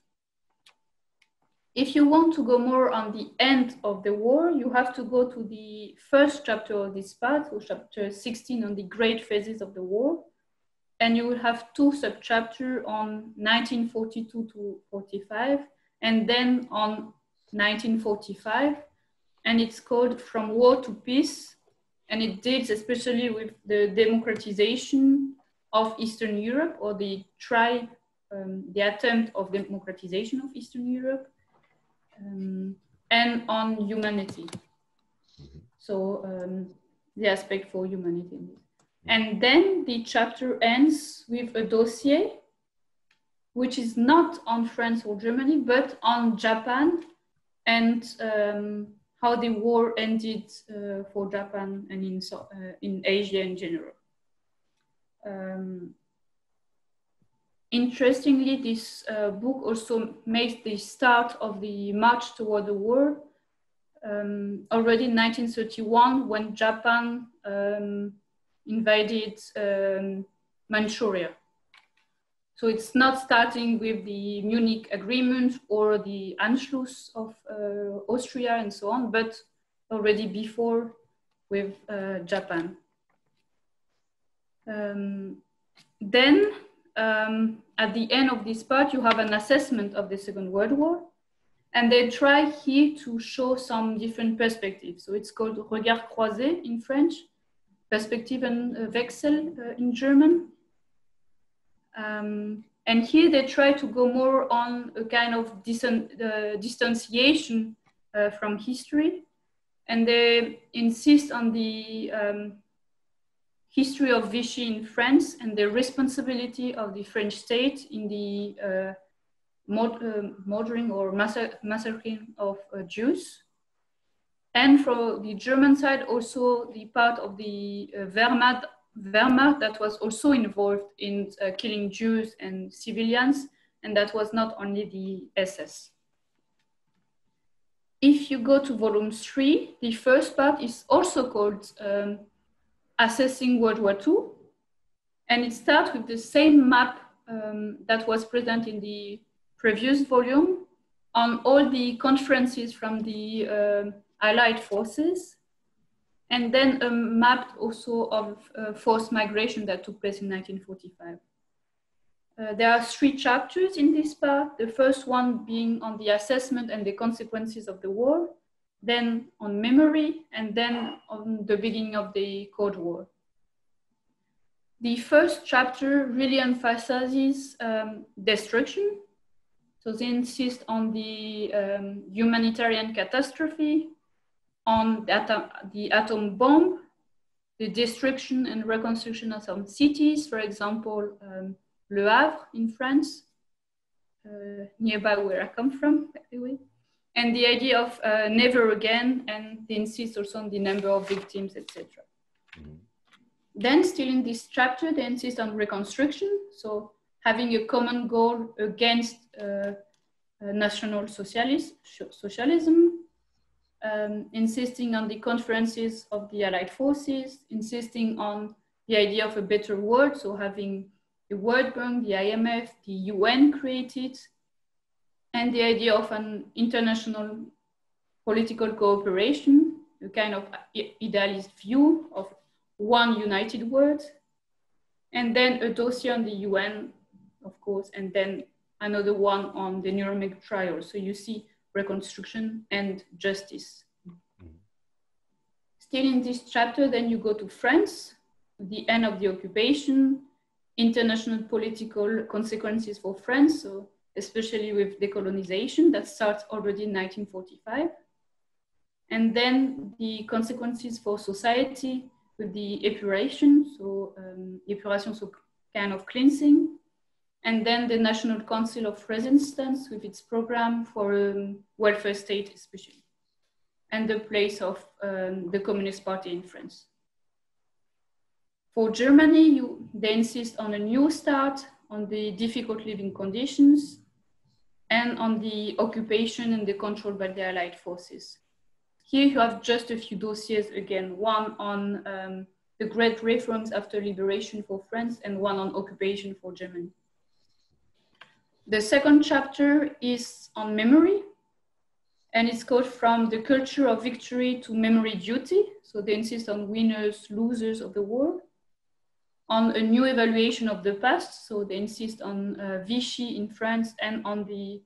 If you want to go more on the end of the war, you have to go to the first chapter of this part, or chapter 16 on the great phases of the war. And you will have 2 sub-chapters on 1942 to 45, and then on 1945. And it's called From War to Peace. And it deals especially with the democratization of Eastern Europe, or the attempt of democratization of Eastern Europe, and on humanity. So the aspect for humanity. And then the chapter ends with a dossier, which is not on France or Germany, but on Japan and how the war ended for Japan and in Asia in general. Interestingly, this book also makes the start of the march toward the war already in 1931, when Japan invaded Manchuria. So it's not starting with the Munich Agreement or the Anschluss of Austria and so on, but already before with Japan. Then at the end of this part, you have an assessment of the Second World War, and they try here to show some different perspectives. So it's called Regard croisé in French, Perspective and Wechsel in German. And here they try to go more on a kind of distanciation from history, and they insist on the history of Vichy in France and the responsibility of the French state in the murdering or massacring of Jews. And for the German side, also the part of the Wehrmacht that was also involved in killing Jews and civilians, and that was not only the SS. If you go to volume 3, the first part is also called Assessing World War II, and it starts with the same map that was present in the previous volume on all the conferences from the Allied forces, and then a map also of forced migration that took place in 1945. There are 3 chapters in this part, the first one being on the assessment and the consequences of the war, then on memory, and then on the beginning of the Cold War. The first chapter really emphasizes destruction. So they insist on the humanitarian catastrophe, on the atom bomb, the destruction and reconstruction of some cities, for example, Le Havre in France, nearby where I come from, anyway. And the idea of never again, and they insist also on the number of victims, etc. Then still in this chapter, they insist on reconstruction. So having a common goal against National Socialism, insisting on the conferences of the Allied forces, insisting on the idea of a better world, so having the World Bank, the IMF, the UN created, and the idea of an international political cooperation, a kind of idealist view of one united world, and then a dossier on the UN, of course, and then another one on the Nuremberg trial. So you see reconstruction and justice. Still in this chapter, then you go to France, the end of the occupation, international political consequences for France, so especially with decolonization that starts already in 1945. And then the consequences for society with the epuration, so epuration, so kind of cleansing. And then the National Council of Resistance with its program for welfare state, especially, and the place of the Communist Party in France. For Germany, they insist on a new start, on the difficult living conditions, and on the occupation and the control by the Allied forces. Here you have just a few dossiers again, one on the great reforms after liberation for France and one on occupation for Germany. The second chapter is on memory, and it's called From the Culture of Victory to Memory Duty. So they insist on winners, losers of the war, on a new evaluation of the past. So they insist on Vichy in France and on the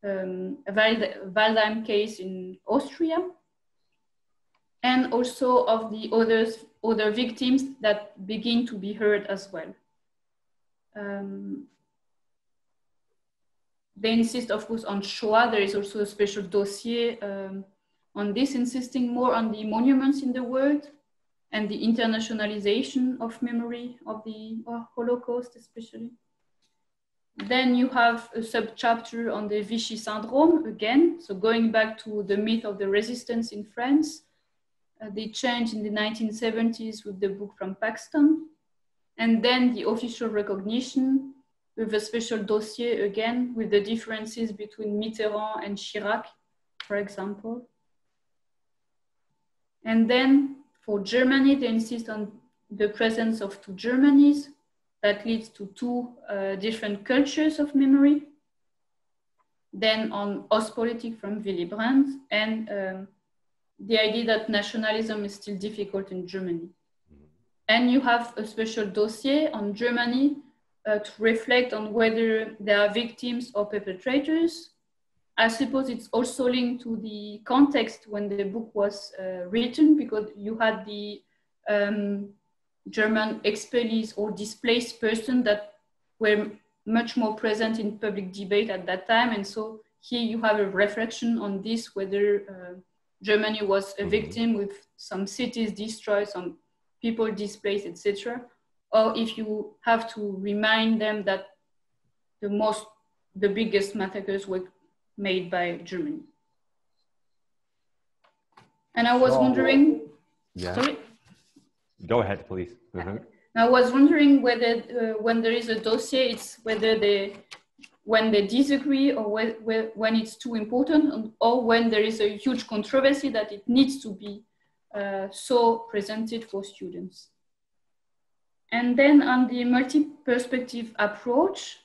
Waldheim case in Austria, and also of the other victims that begin to be heard as well. They insist, of course, on Shoah. There is also a special dossier on this, insisting more on the monuments in the world and the internationalization of memory of the Holocaust, especially. Then you have a sub-chapter on the Vichysandrom again. So going back to the myth of the resistance in France, they changed in the 1970s with the book from Paxton. And then the official recognition with a special dossier again, with the differences between Mitterrand and Chirac, for example. And then for Germany, they insist on the presence of two Germanys that leads to two different cultures of memory. Then on Ostpolitik from Willy Brandt, and the idea that nationalism is still difficult in Germany. And you have a special dossier on Germany to reflect on whether there are victims or perpetrators. I suppose it's also linked to the context when the book was written, because you had the German expellees or displaced persons that were much more present in public debate at that time. And so here you have a reflection on this, whether Germany was a victim with some cities destroyed, some people displaced, etc. Or if you have to remind them that the biggest massacres were made by Germany. And I was wondering, sorry? Go ahead, please. I was wondering whether when there is a dossier, it's whether when they disagree, or when it's too important, or when there is a huge controversy that it needs to be so presented for students. And then on the multi-perspective approach,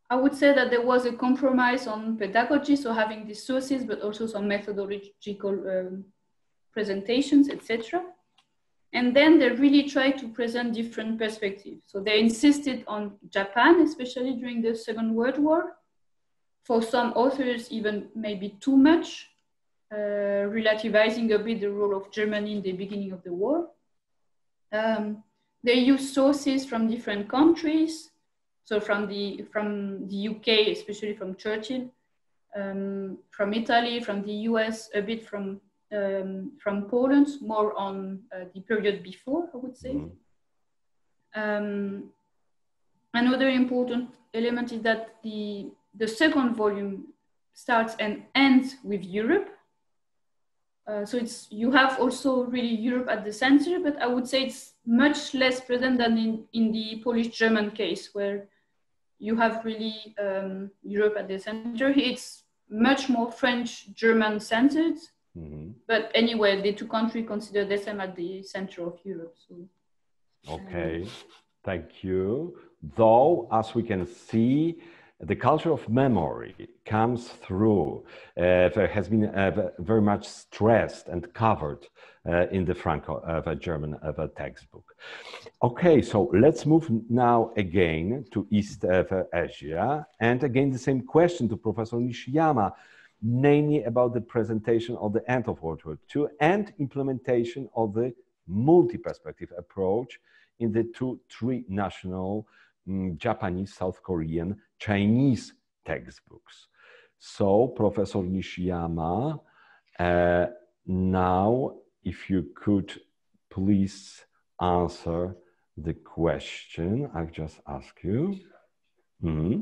I would say that there was a compromise on pedagogy, so having the sources, but also some methodological presentations, etc. And then they really tried to present different perspectives. So they insisted on Japan, especially during the Second World War. For some authors, even maybe too much, relativizing a bit the role of Germany in the beginning of the war. They used sources from different countries. So from the UK, especially from Churchill, from Italy, from the US, a bit from Poland, more on the period before, I would say. Another important element is that the second volume starts and ends with Europe. So you have also really Europe at the center, but I would say it's much less present than in the Polish-German case, where you have really Europe at the center. It's much more French-German centered. Mm-hmm. But anyway, the two countries consider the same at the center of Europe. So. Okay, thank you. Though, as we can see, the culture of memory comes through, has been very much stressed and covered in the Franco-German textbook. Okay, so let's move now again to East Asia, and again the same question to Professor Nishiyama, namely about the presentation of the end of World War II and implementation of the multi-perspective approach in the three national Japanese, South Korean, Chinese textbooks. So, Professor Nishiyama, now if you could please answer the question I've just asked you. Mm-hmm.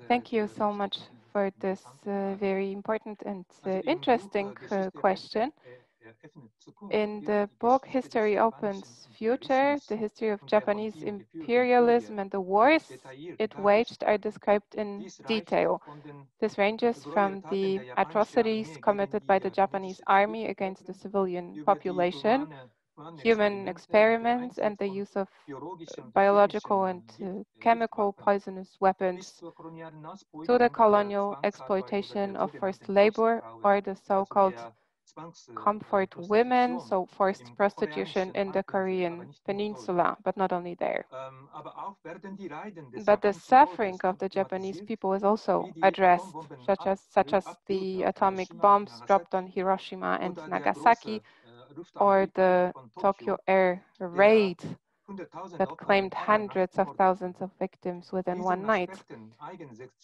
Thank you so much for this very important and interesting question. In the book History Opens Future, the history of Japanese imperialism and the wars it waged are described in detail. This ranges from the atrocities committed by the Japanese army against the civilian population, human experiments, and the use of biological and chemical poisonous weapons, to the colonial exploitation of forced labor, or the so-called comfort women, so forced prostitution in the Korean peninsula, but not only there. But the suffering of the Japanese people is also addressed, such as the atomic bombs dropped on Hiroshima and Nagasaki, or the Tokyo air raid that claimed hundreds of thousands of victims within one night.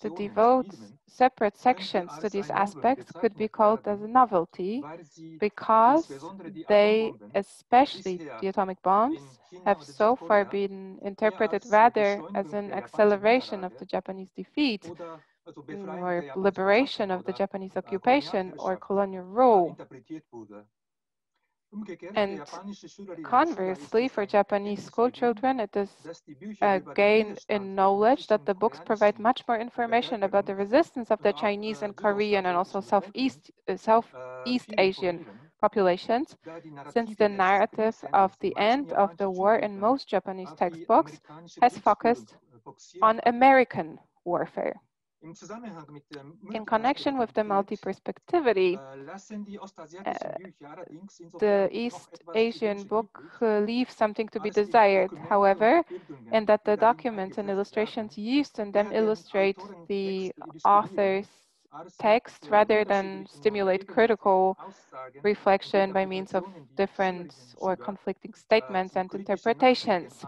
To devote separate sections to these aspects could be called as a novelty, because they, especially the atomic bombs, have so far been interpreted rather as an acceleration of the Japanese defeat or liberation of the Japanese occupation or colonial rule. And conversely, for Japanese school children, it is a gain in knowledge that the books provide much more information about the resistance of the Chinese and Korean and also Southeast Asian populations, since the narrative of the end of the war in most Japanese textbooks has focused on American warfare. In connection with the multi-perspectivity, the East Asian book leaves something to be desired, however, and that the documents and illustrations used in them illustrate the author's text rather than stimulate critical reflection by means of different or conflicting statements and interpretations.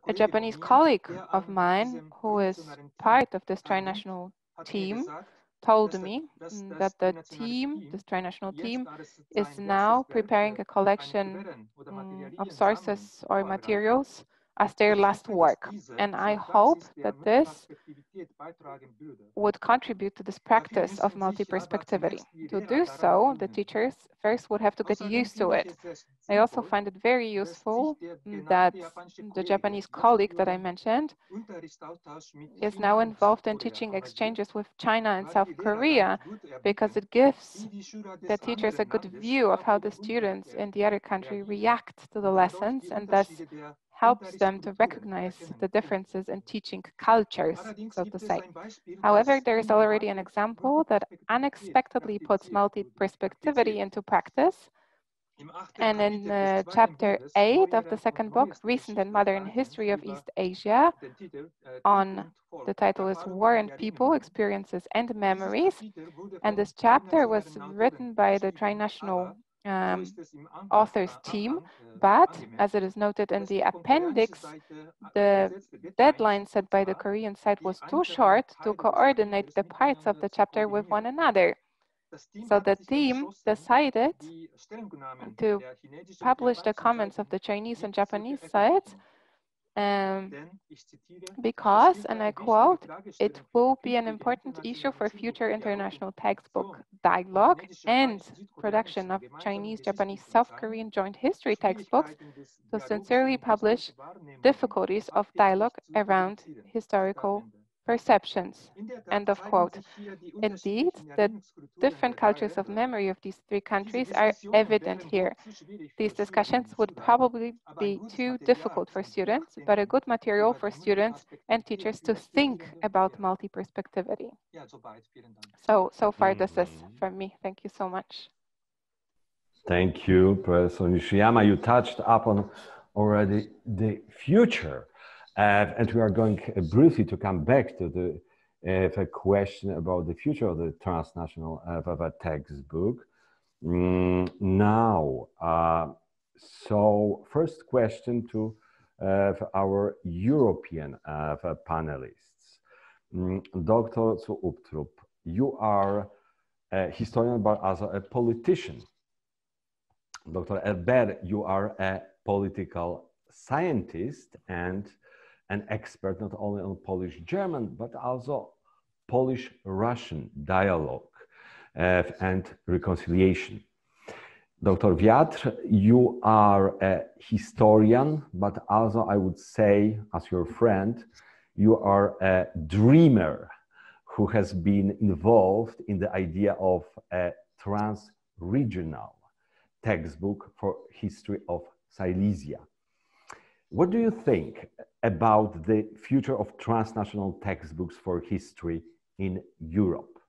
A Japanese colleague of mine, who is part of this Transnational team, told me that this Transnational team, is now preparing a collection of sources or materials as their last work. And I hope that this would contribute to this practice of multi-perspectivity. To do so, the teachers first would have to get used to it. I also find it very useful that the Japanese colleague that I mentioned is now involved in teaching exchanges with China and South Korea, because it gives the teachers a good view of how the students in the other country react to the lessons, and thus helps them to recognize the differences in teaching cultures, so to say. However, there is already an example that unexpectedly puts multi-perspectivity into practice. And in chapter 8 of the second book, Recent and Modern History of East Asia, the title is War and People, Experiences and Memories. And this chapter was written by the Transnational authors team, but as it is noted in the appendix, the deadline set by the Korean side was too short to coordinate the parts of the chapter with one another. So the team decided to publish the comments of the Chinese and Japanese sides because, and I quote, it will be an important issue for future international textbook dialogue and production of Chinese, Japanese, South Korean joint history textbooks to sincerely publish difficulties of dialogue around historical perceptions. End of quote. Indeed, the different cultures of memory of these three countries are evident here. These discussions would probably be too difficult for students, but a good material for students and teachers to think about multi-perspectivity. So far this is from me. Thank you so much. Thank you, Professor Nishiyama. You touched upon already the future, and we are going briefly to come back to the question about the future of the transnational textbook. Now, so first question to our European panelists. Dr. Uptrup, you are a historian but also a politician. Dr. Albert, you are a political scientist and an expert not only on Polish-German, but also Polish-Russian dialogue and reconciliation. Dr. Wiatr, you are a historian, but also I would say, as your friend, you are a dreamer who has been involved in the idea of a trans-regional textbook for history of Silesia. What do you think about the future of transnational textbooks for history in Europe?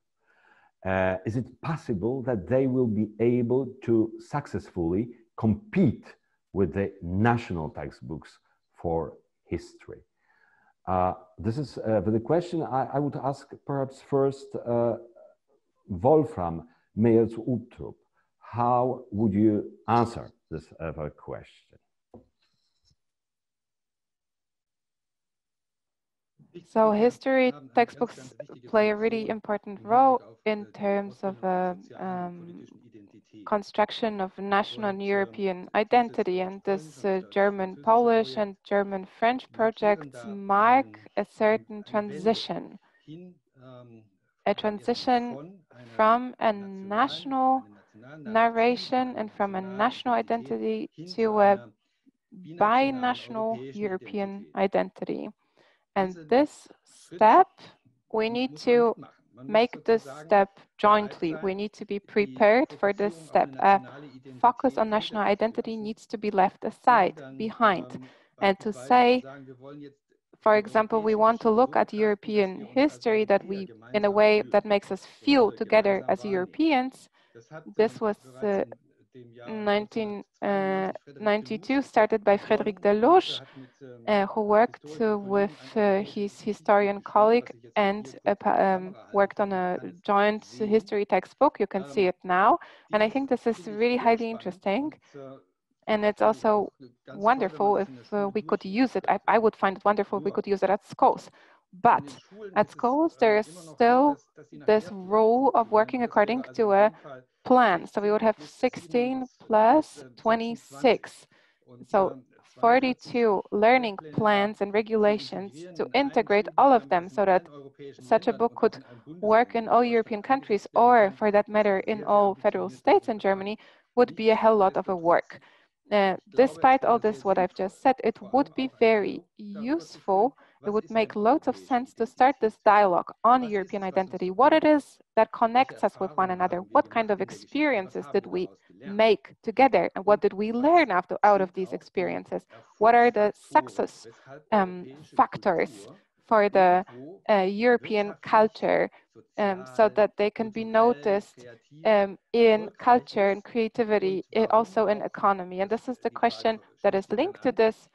Is it possible that they will be able to successfully compete with the national textbooks for history? This is the question I would ask perhaps first Wolfram Meyers-Uttrup. How would you answer this question? So history textbooks play a really important role in terms of construction of national and European identity, and this German-Polish and German-French projects mark a certain transition, a transition from a national narration and from a national identity to a binational European identity. And this step, we need to make this step jointly. We need to be prepared for this step. A focus on national identity needs to be left aside, behind. And to say, for example, we want to look at European history that we, in a way that makes us feel together as Europeans. This was 1992, started by Frédéric Deloche, who worked with his historian colleague and worked on a joint history textbook. You can see it now. And I think this is really highly interesting. And it's also wonderful if we could use it. I would find it wonderful if we could use it at schools. But at schools, there is still this rule of working according to a plan. So we would have 16 plus 26. So 42 learning plans and regulations to integrate all of them so that such a book could work in all European countries, or for that matter, in all federal states in Germany, would be a hell lot of a work. Despite all this, what I've just said, it would be very useful. It would make loads of sense to start this dialogue on European identity, what it is that connects us with one another, what kind of experiences did we make together, and what did we learn out of these experiences? What are the success factors for the European culture, so that they can be noticed in culture and creativity, also in economy. And this is the question that is linked to this.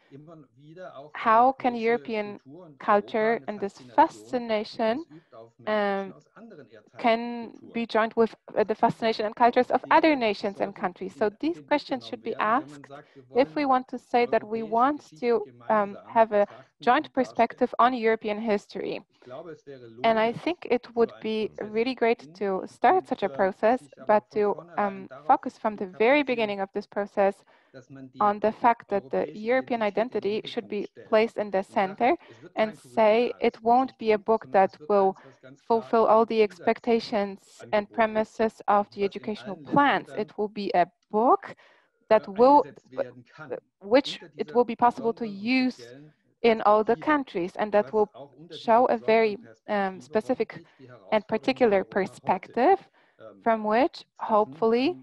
How can European culture and this fascination can be joined with the fascination and cultures of other nations and countries? So these questions should be asked if we want to say that we want to have a joint perspective on European history. And I think it would be really great to start such a process, but to focus from the very beginning of this process on the fact that the European identity should be placed in the center, and say it won't be a book that will fulfill all the expectations and premises of the educational plans. It will be a book that which it will be possible to use in all the countries, and that will show a very specific and particular perspective from which hopefully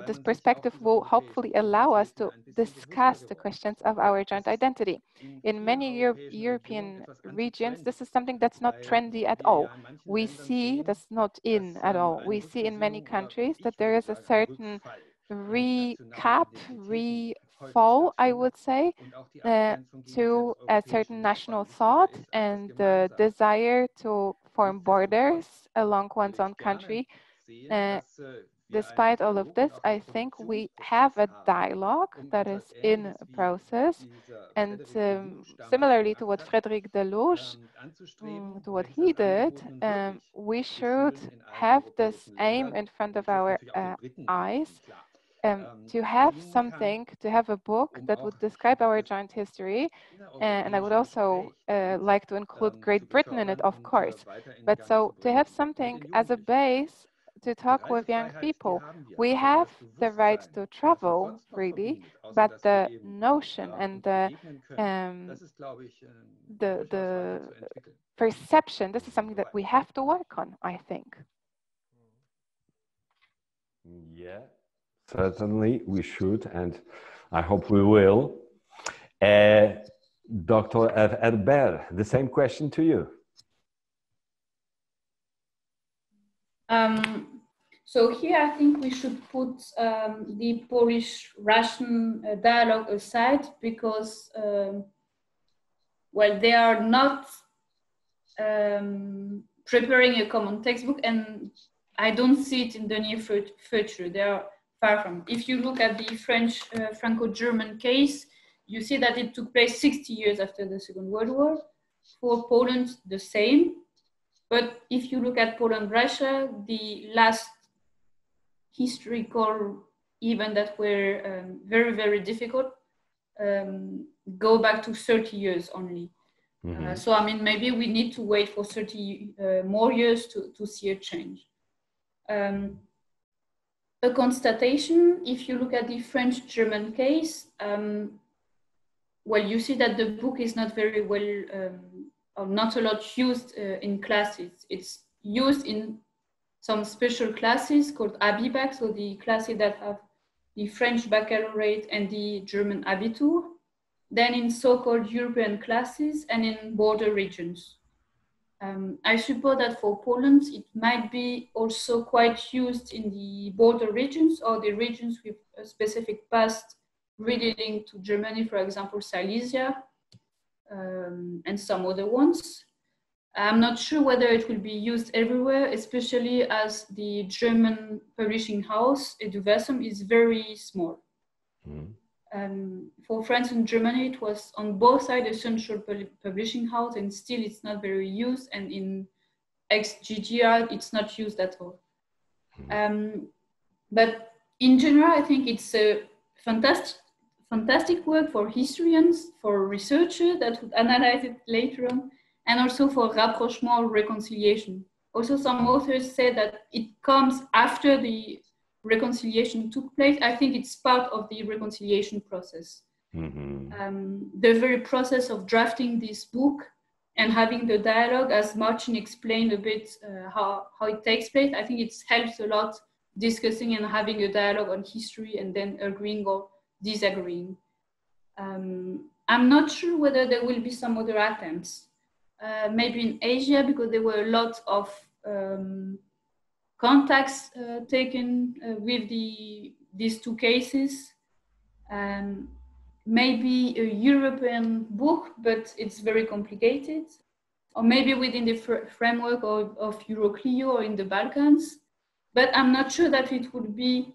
this perspective will hopefully allow us to discuss the questions of our joint identity. In many European regions, this is something that's not trendy at all. We see that's not in at all. We see in many countries that there is a certain refall, I would say, to a certain national thought and the desire to form borders along one's own country. Despite all of this, I think we have a dialogue that is in a process, and similarly to what Frédéric Delouche, to what he did, we should have this aim in front of our eyes, to have something, to have a book that would describe our joint history. And I would also like to include Great Britain in it, of course. But so to have something as a base to talk with young people. We have the right to travel freely, but the notion and the perception, this is something that we have to work on, I think. Yeah, certainly we should, and I hope we will. Dr. Albert, the same question to you. So here I think we should put the Polish-Russian dialogue aside, because, well, they are not preparing a common textbook, and I don't see it in the near future. They are far from. If you look at the French Franco-German case, you see that it took place 60 years after the Second World War. For Poland, the same. But if you look at Poland-Russia, the last historical event that were very, very difficult go back to 30 years only. Mm-hmm. So, I mean, maybe we need to wait for 30 more years to see a change. A constatation, if you look at the French-German case, well, you see that the book is not very well, or not a lot used in classes. It's used in some special classes called Abibac, so the classes that have the French baccalaureate and the German Abitur, then in so-called European classes and in border regions. I suppose that for Poland, it might be also quite used in the border regions or the regions with a specific past really linked to Germany, for example, Silesia, and some other ones. I'm not sure whether it will be used everywhere, especially as the German publishing house, Eduversum, is very small. Mm. For France and Germany, it was on both sides a central publishing house, and still it's not very used, and in ex-GDR, it's not used at all. Mm. But in general, I think it's a fantastic work for historians, for researchers that would analyze it later on, and also for rapprochement or reconciliation. Also, some authors say that it comes after the reconciliation took place. I think it's part of the reconciliation process. Mm-hmm. The very process of drafting this book and having the dialogue, as Martin explained a bit how it takes place, I think it helps a lot discussing and having a dialogue on history and then agreeing or disagreeing. I'm not sure whether there will be some other attempts. Maybe in Asia, because there were a lot of contacts taken with these two cases. Maybe a European book, but it's very complicated. Or maybe within the framework of Euroclio or in the Balkans. But I'm not sure that it would be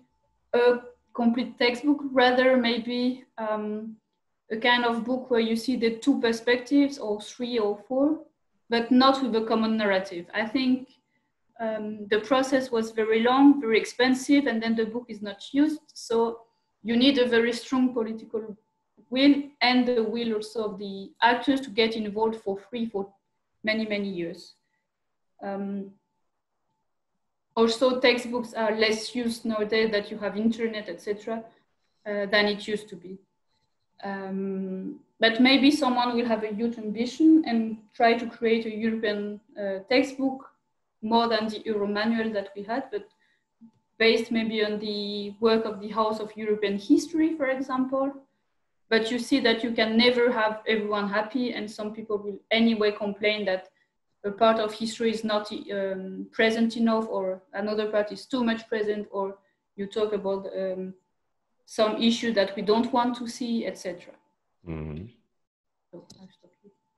a complete textbook, rather maybe a a kind of book where you see the two perspectives, or three or four, but not with a common narrative. I think the process was very long, very expensive, and then the book is not used. So you need a very strong political will and the will also of the actors to get involved for free for many, many years. Also, textbooks are less used nowadays that you have internet, etc., than it used to be. But maybe someone will have a huge ambition and try to create a European textbook more than the Euro manual that we had, but based maybe on the work of the House of European History, for example. But you see that you can never have everyone happy, and some people will anyway complain that a part of history is not present enough, or another part is too much present, or you talk about some issue that we don't want to see, etc. Mm-hmm.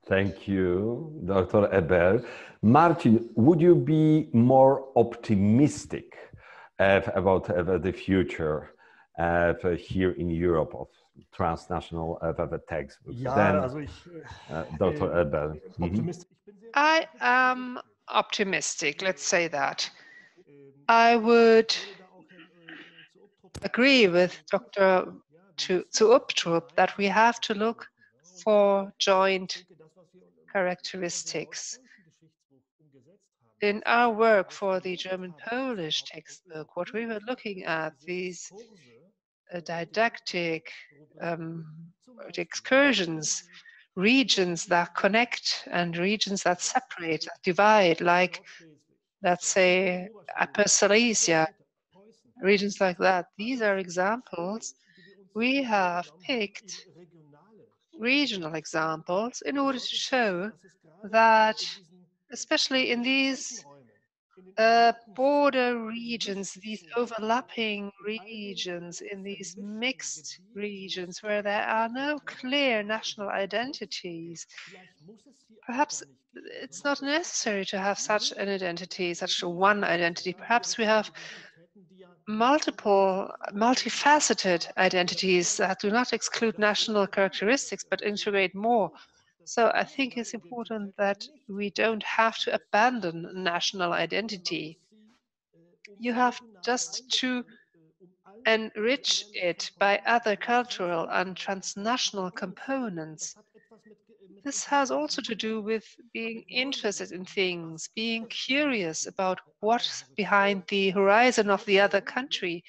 Thank you, Dr. Albert. Martin, would you be more optimistic about the future here in Europe of transnational textbooks than Dr. Albert? I am optimistic, let's say that. I would agree with Dr. zu Uptrup that we have to look for joint characteristics. In our work for the German-Polish textbook, what we were looking at, these didactic excursions, regions that connect and regions that separate, that divide, like, let's say, Upper Silesia, regions like that. These are examples. We have picked regional examples in order to show that, especially in these border regions, these overlapping regions, in these mixed regions where there are no clear national identities, perhaps it's not necessary to have such an identity, such a one identity. Perhaps we have multifaceted identities that do not exclude national characteristics but integrate more. So I think it's important that we don't have to abandon national identity. You have just to enrich it by other cultural and transnational components. This has also to do with being interested in things, being curious about what's behind the horizon of the other country.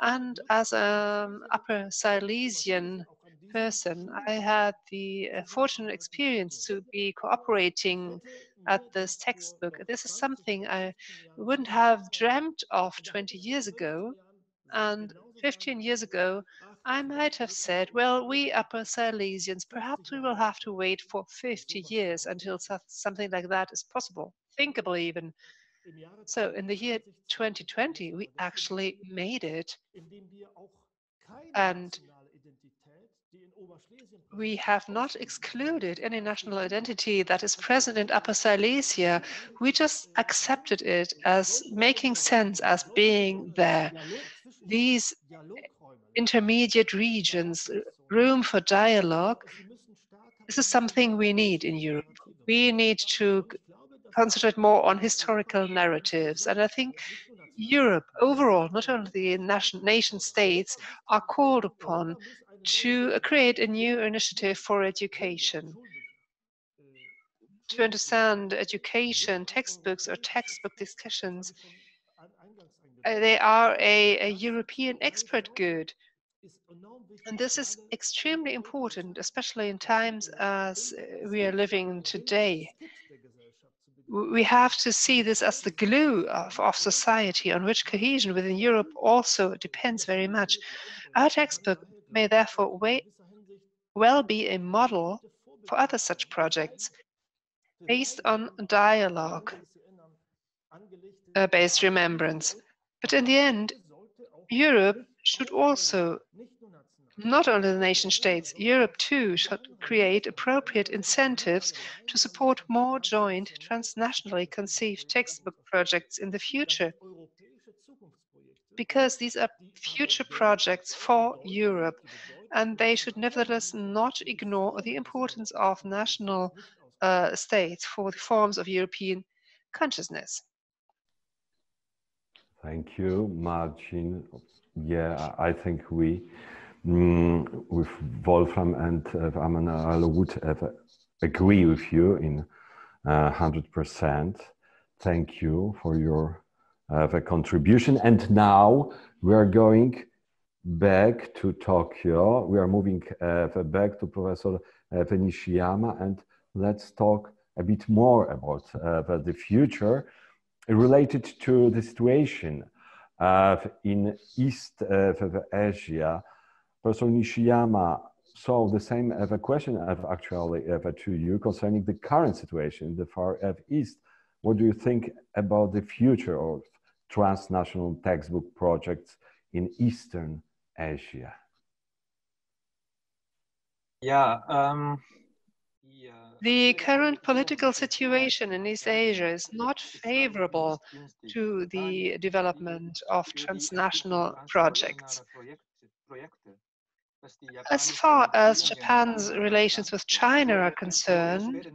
And as an Upper Silesian person, I had the fortunate experience to be cooperating at this textbook. This is something I wouldn't have dreamt of 20 years ago. And 15 years ago, I might have said, well, we Upper Silesians, perhaps we will have to wait for 50 years until something like that is possible, thinkable even. So in the year 2020, we actually made it. And we have not excluded any national identity that is present in Upper Silesia. We just accepted it as making sense, as being there. These intermediate regions, room for dialogue, this is something we need in Europe. We need to concentrate more on historical narratives. And I think Europe overall, not only the nation states, are called upon to create a new initiative for education. To understand education, textbooks or textbook discussions, they are a European expert good. And this is extremely important, especially in times as we are living today. We have to see this as the glue of society, on which cohesion within Europe also depends very much. Our textbook may therefore well be a model for other such projects based on dialogue-based remembrance. But in the end, Europe should also, not only the nation states, Europe too should create appropriate incentives to support more joint transnationally conceived textbook projects in the future, because these are future projects for Europe. and they should nevertheless not ignore the importance of national states for the forms of European consciousness. Thank you, Marcin. Yeah, I think we, with Wolfram and Emmanuel, would agree with you in 100%. Thank you for your contribution. And now we are going back to Tokyo. We are moving back to Professor Nishiyama, and let's talk a bit more about the future related to the situation in East Asia. Professor Nishiyama, so the same question actually to you concerning the current situation in the Far East. What do you think about the future of transnational textbook projects in Eastern Asia? The current political situation in East Asia is not favorable to the development of transnational projects. As far as Japan's relations with China are concerned,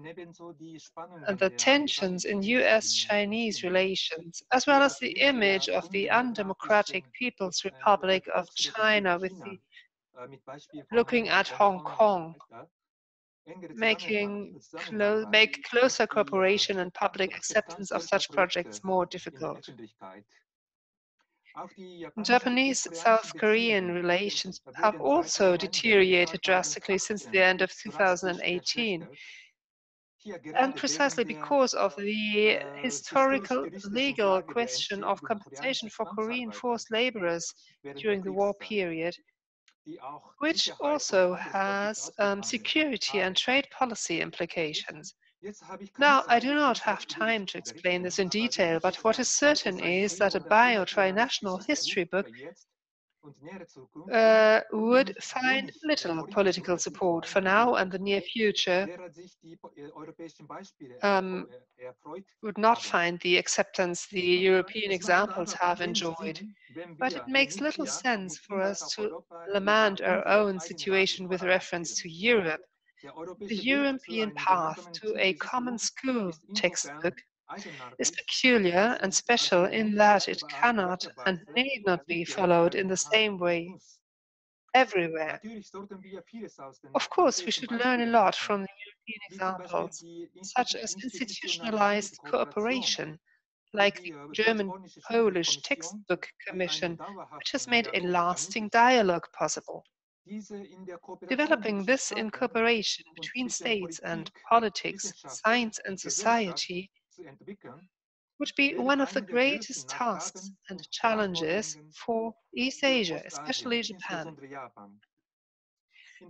the tensions in US-Chinese relations, as well as the image of the undemocratic People's Republic of China with the looking at Hong Kong, make closer cooperation and public acceptance of such projects more difficult. Japanese-South Korean relations have also deteriorated drastically since the end of 2018. And precisely because of the historical legal question of compensation for Korean forced laborers during the war period, which also has security and trade policy implications. Now, I do not have time to explain this in detail, but what is certain is that a bio-trinational history book would find little political support for now and the near future, would not find the acceptance the European examples have enjoyed. But it makes little sense for us to lament our own situation with reference to Europe. The European path to a common school textbook is peculiar and special in that it cannot and need not be followed in the same way everywhere. Of course, we should learn a lot from the European examples, such as institutionalized cooperation, like the German-Polish Textbook Commission, which has made a lasting dialogue possible. Developing this in cooperation between states and politics, science and society would be one of the greatest tasks and challenges for East Asia, especially Japan.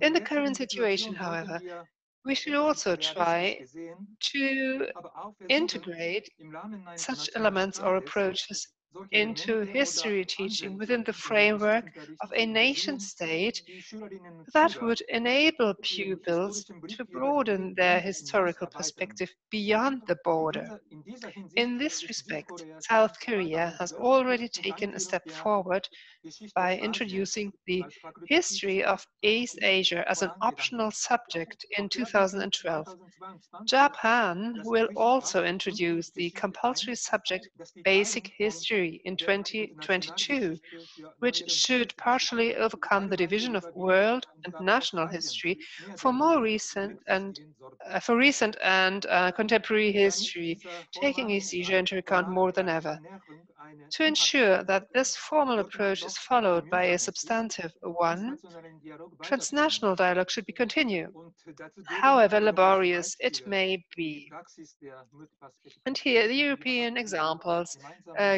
In the current situation, however, we should also try to integrate such elements or approaches into history teaching within the framework of a nation state that would enable pupils to broaden their historical perspective beyond the border. In this respect, South Korea has already taken a step forward by introducing the history of East Asia as an optional subject in 2012. Japan will also introduce the compulsory subject Basic History in 2022, which should partially overcome the division of world and national history for recent and contemporary history, taking East Asia into account more than ever. To ensure that this formal approach is followed by a substantive one, transnational dialogue should be continued, however laborious it may be. And here, the European examples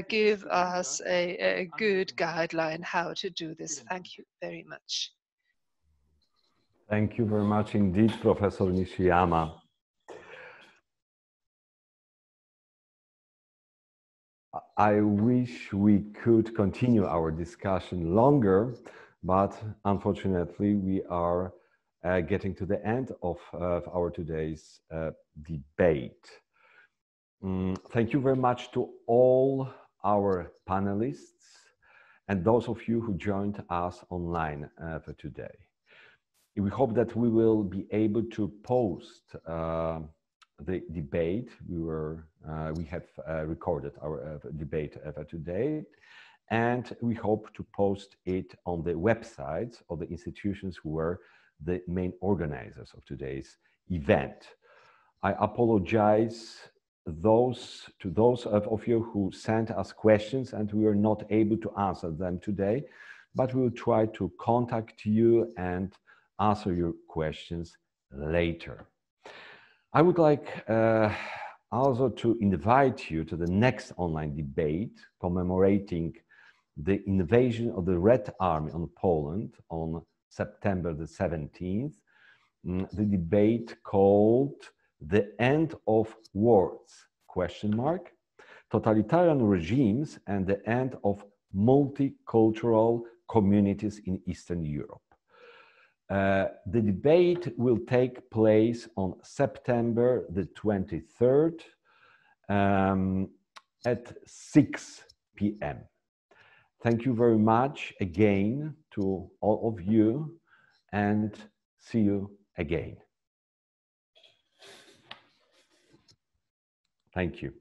give us a good guideline how to do this. Thank you very much. Thank you very much indeed, Professor Nishiyama. I wish we could continue our discussion longer, but unfortunately we are getting to the end of our today's debate. Thank you very much to all our panelists and those of you who joined us online for today. We hope that we will be able to post the debate. We have recorded our debate today, and we hope to post it on the websites of the institutions who were the main organizers of today's event. I apologize to those of you who sent us questions and we were not able to answer them today, but we will try to contact you and answer your questions later. I would like also to invite you to the next online debate commemorating the invasion of the Red Army on Poland on September the 17th, the debate called "The End of Wars?" Totalitarian Regimes and the End of Multicultural Communities in Eastern Europe. The debate will take place on September the 23rd at 6 p.m. Thank you very much again to all of you, and see you again. Thank you.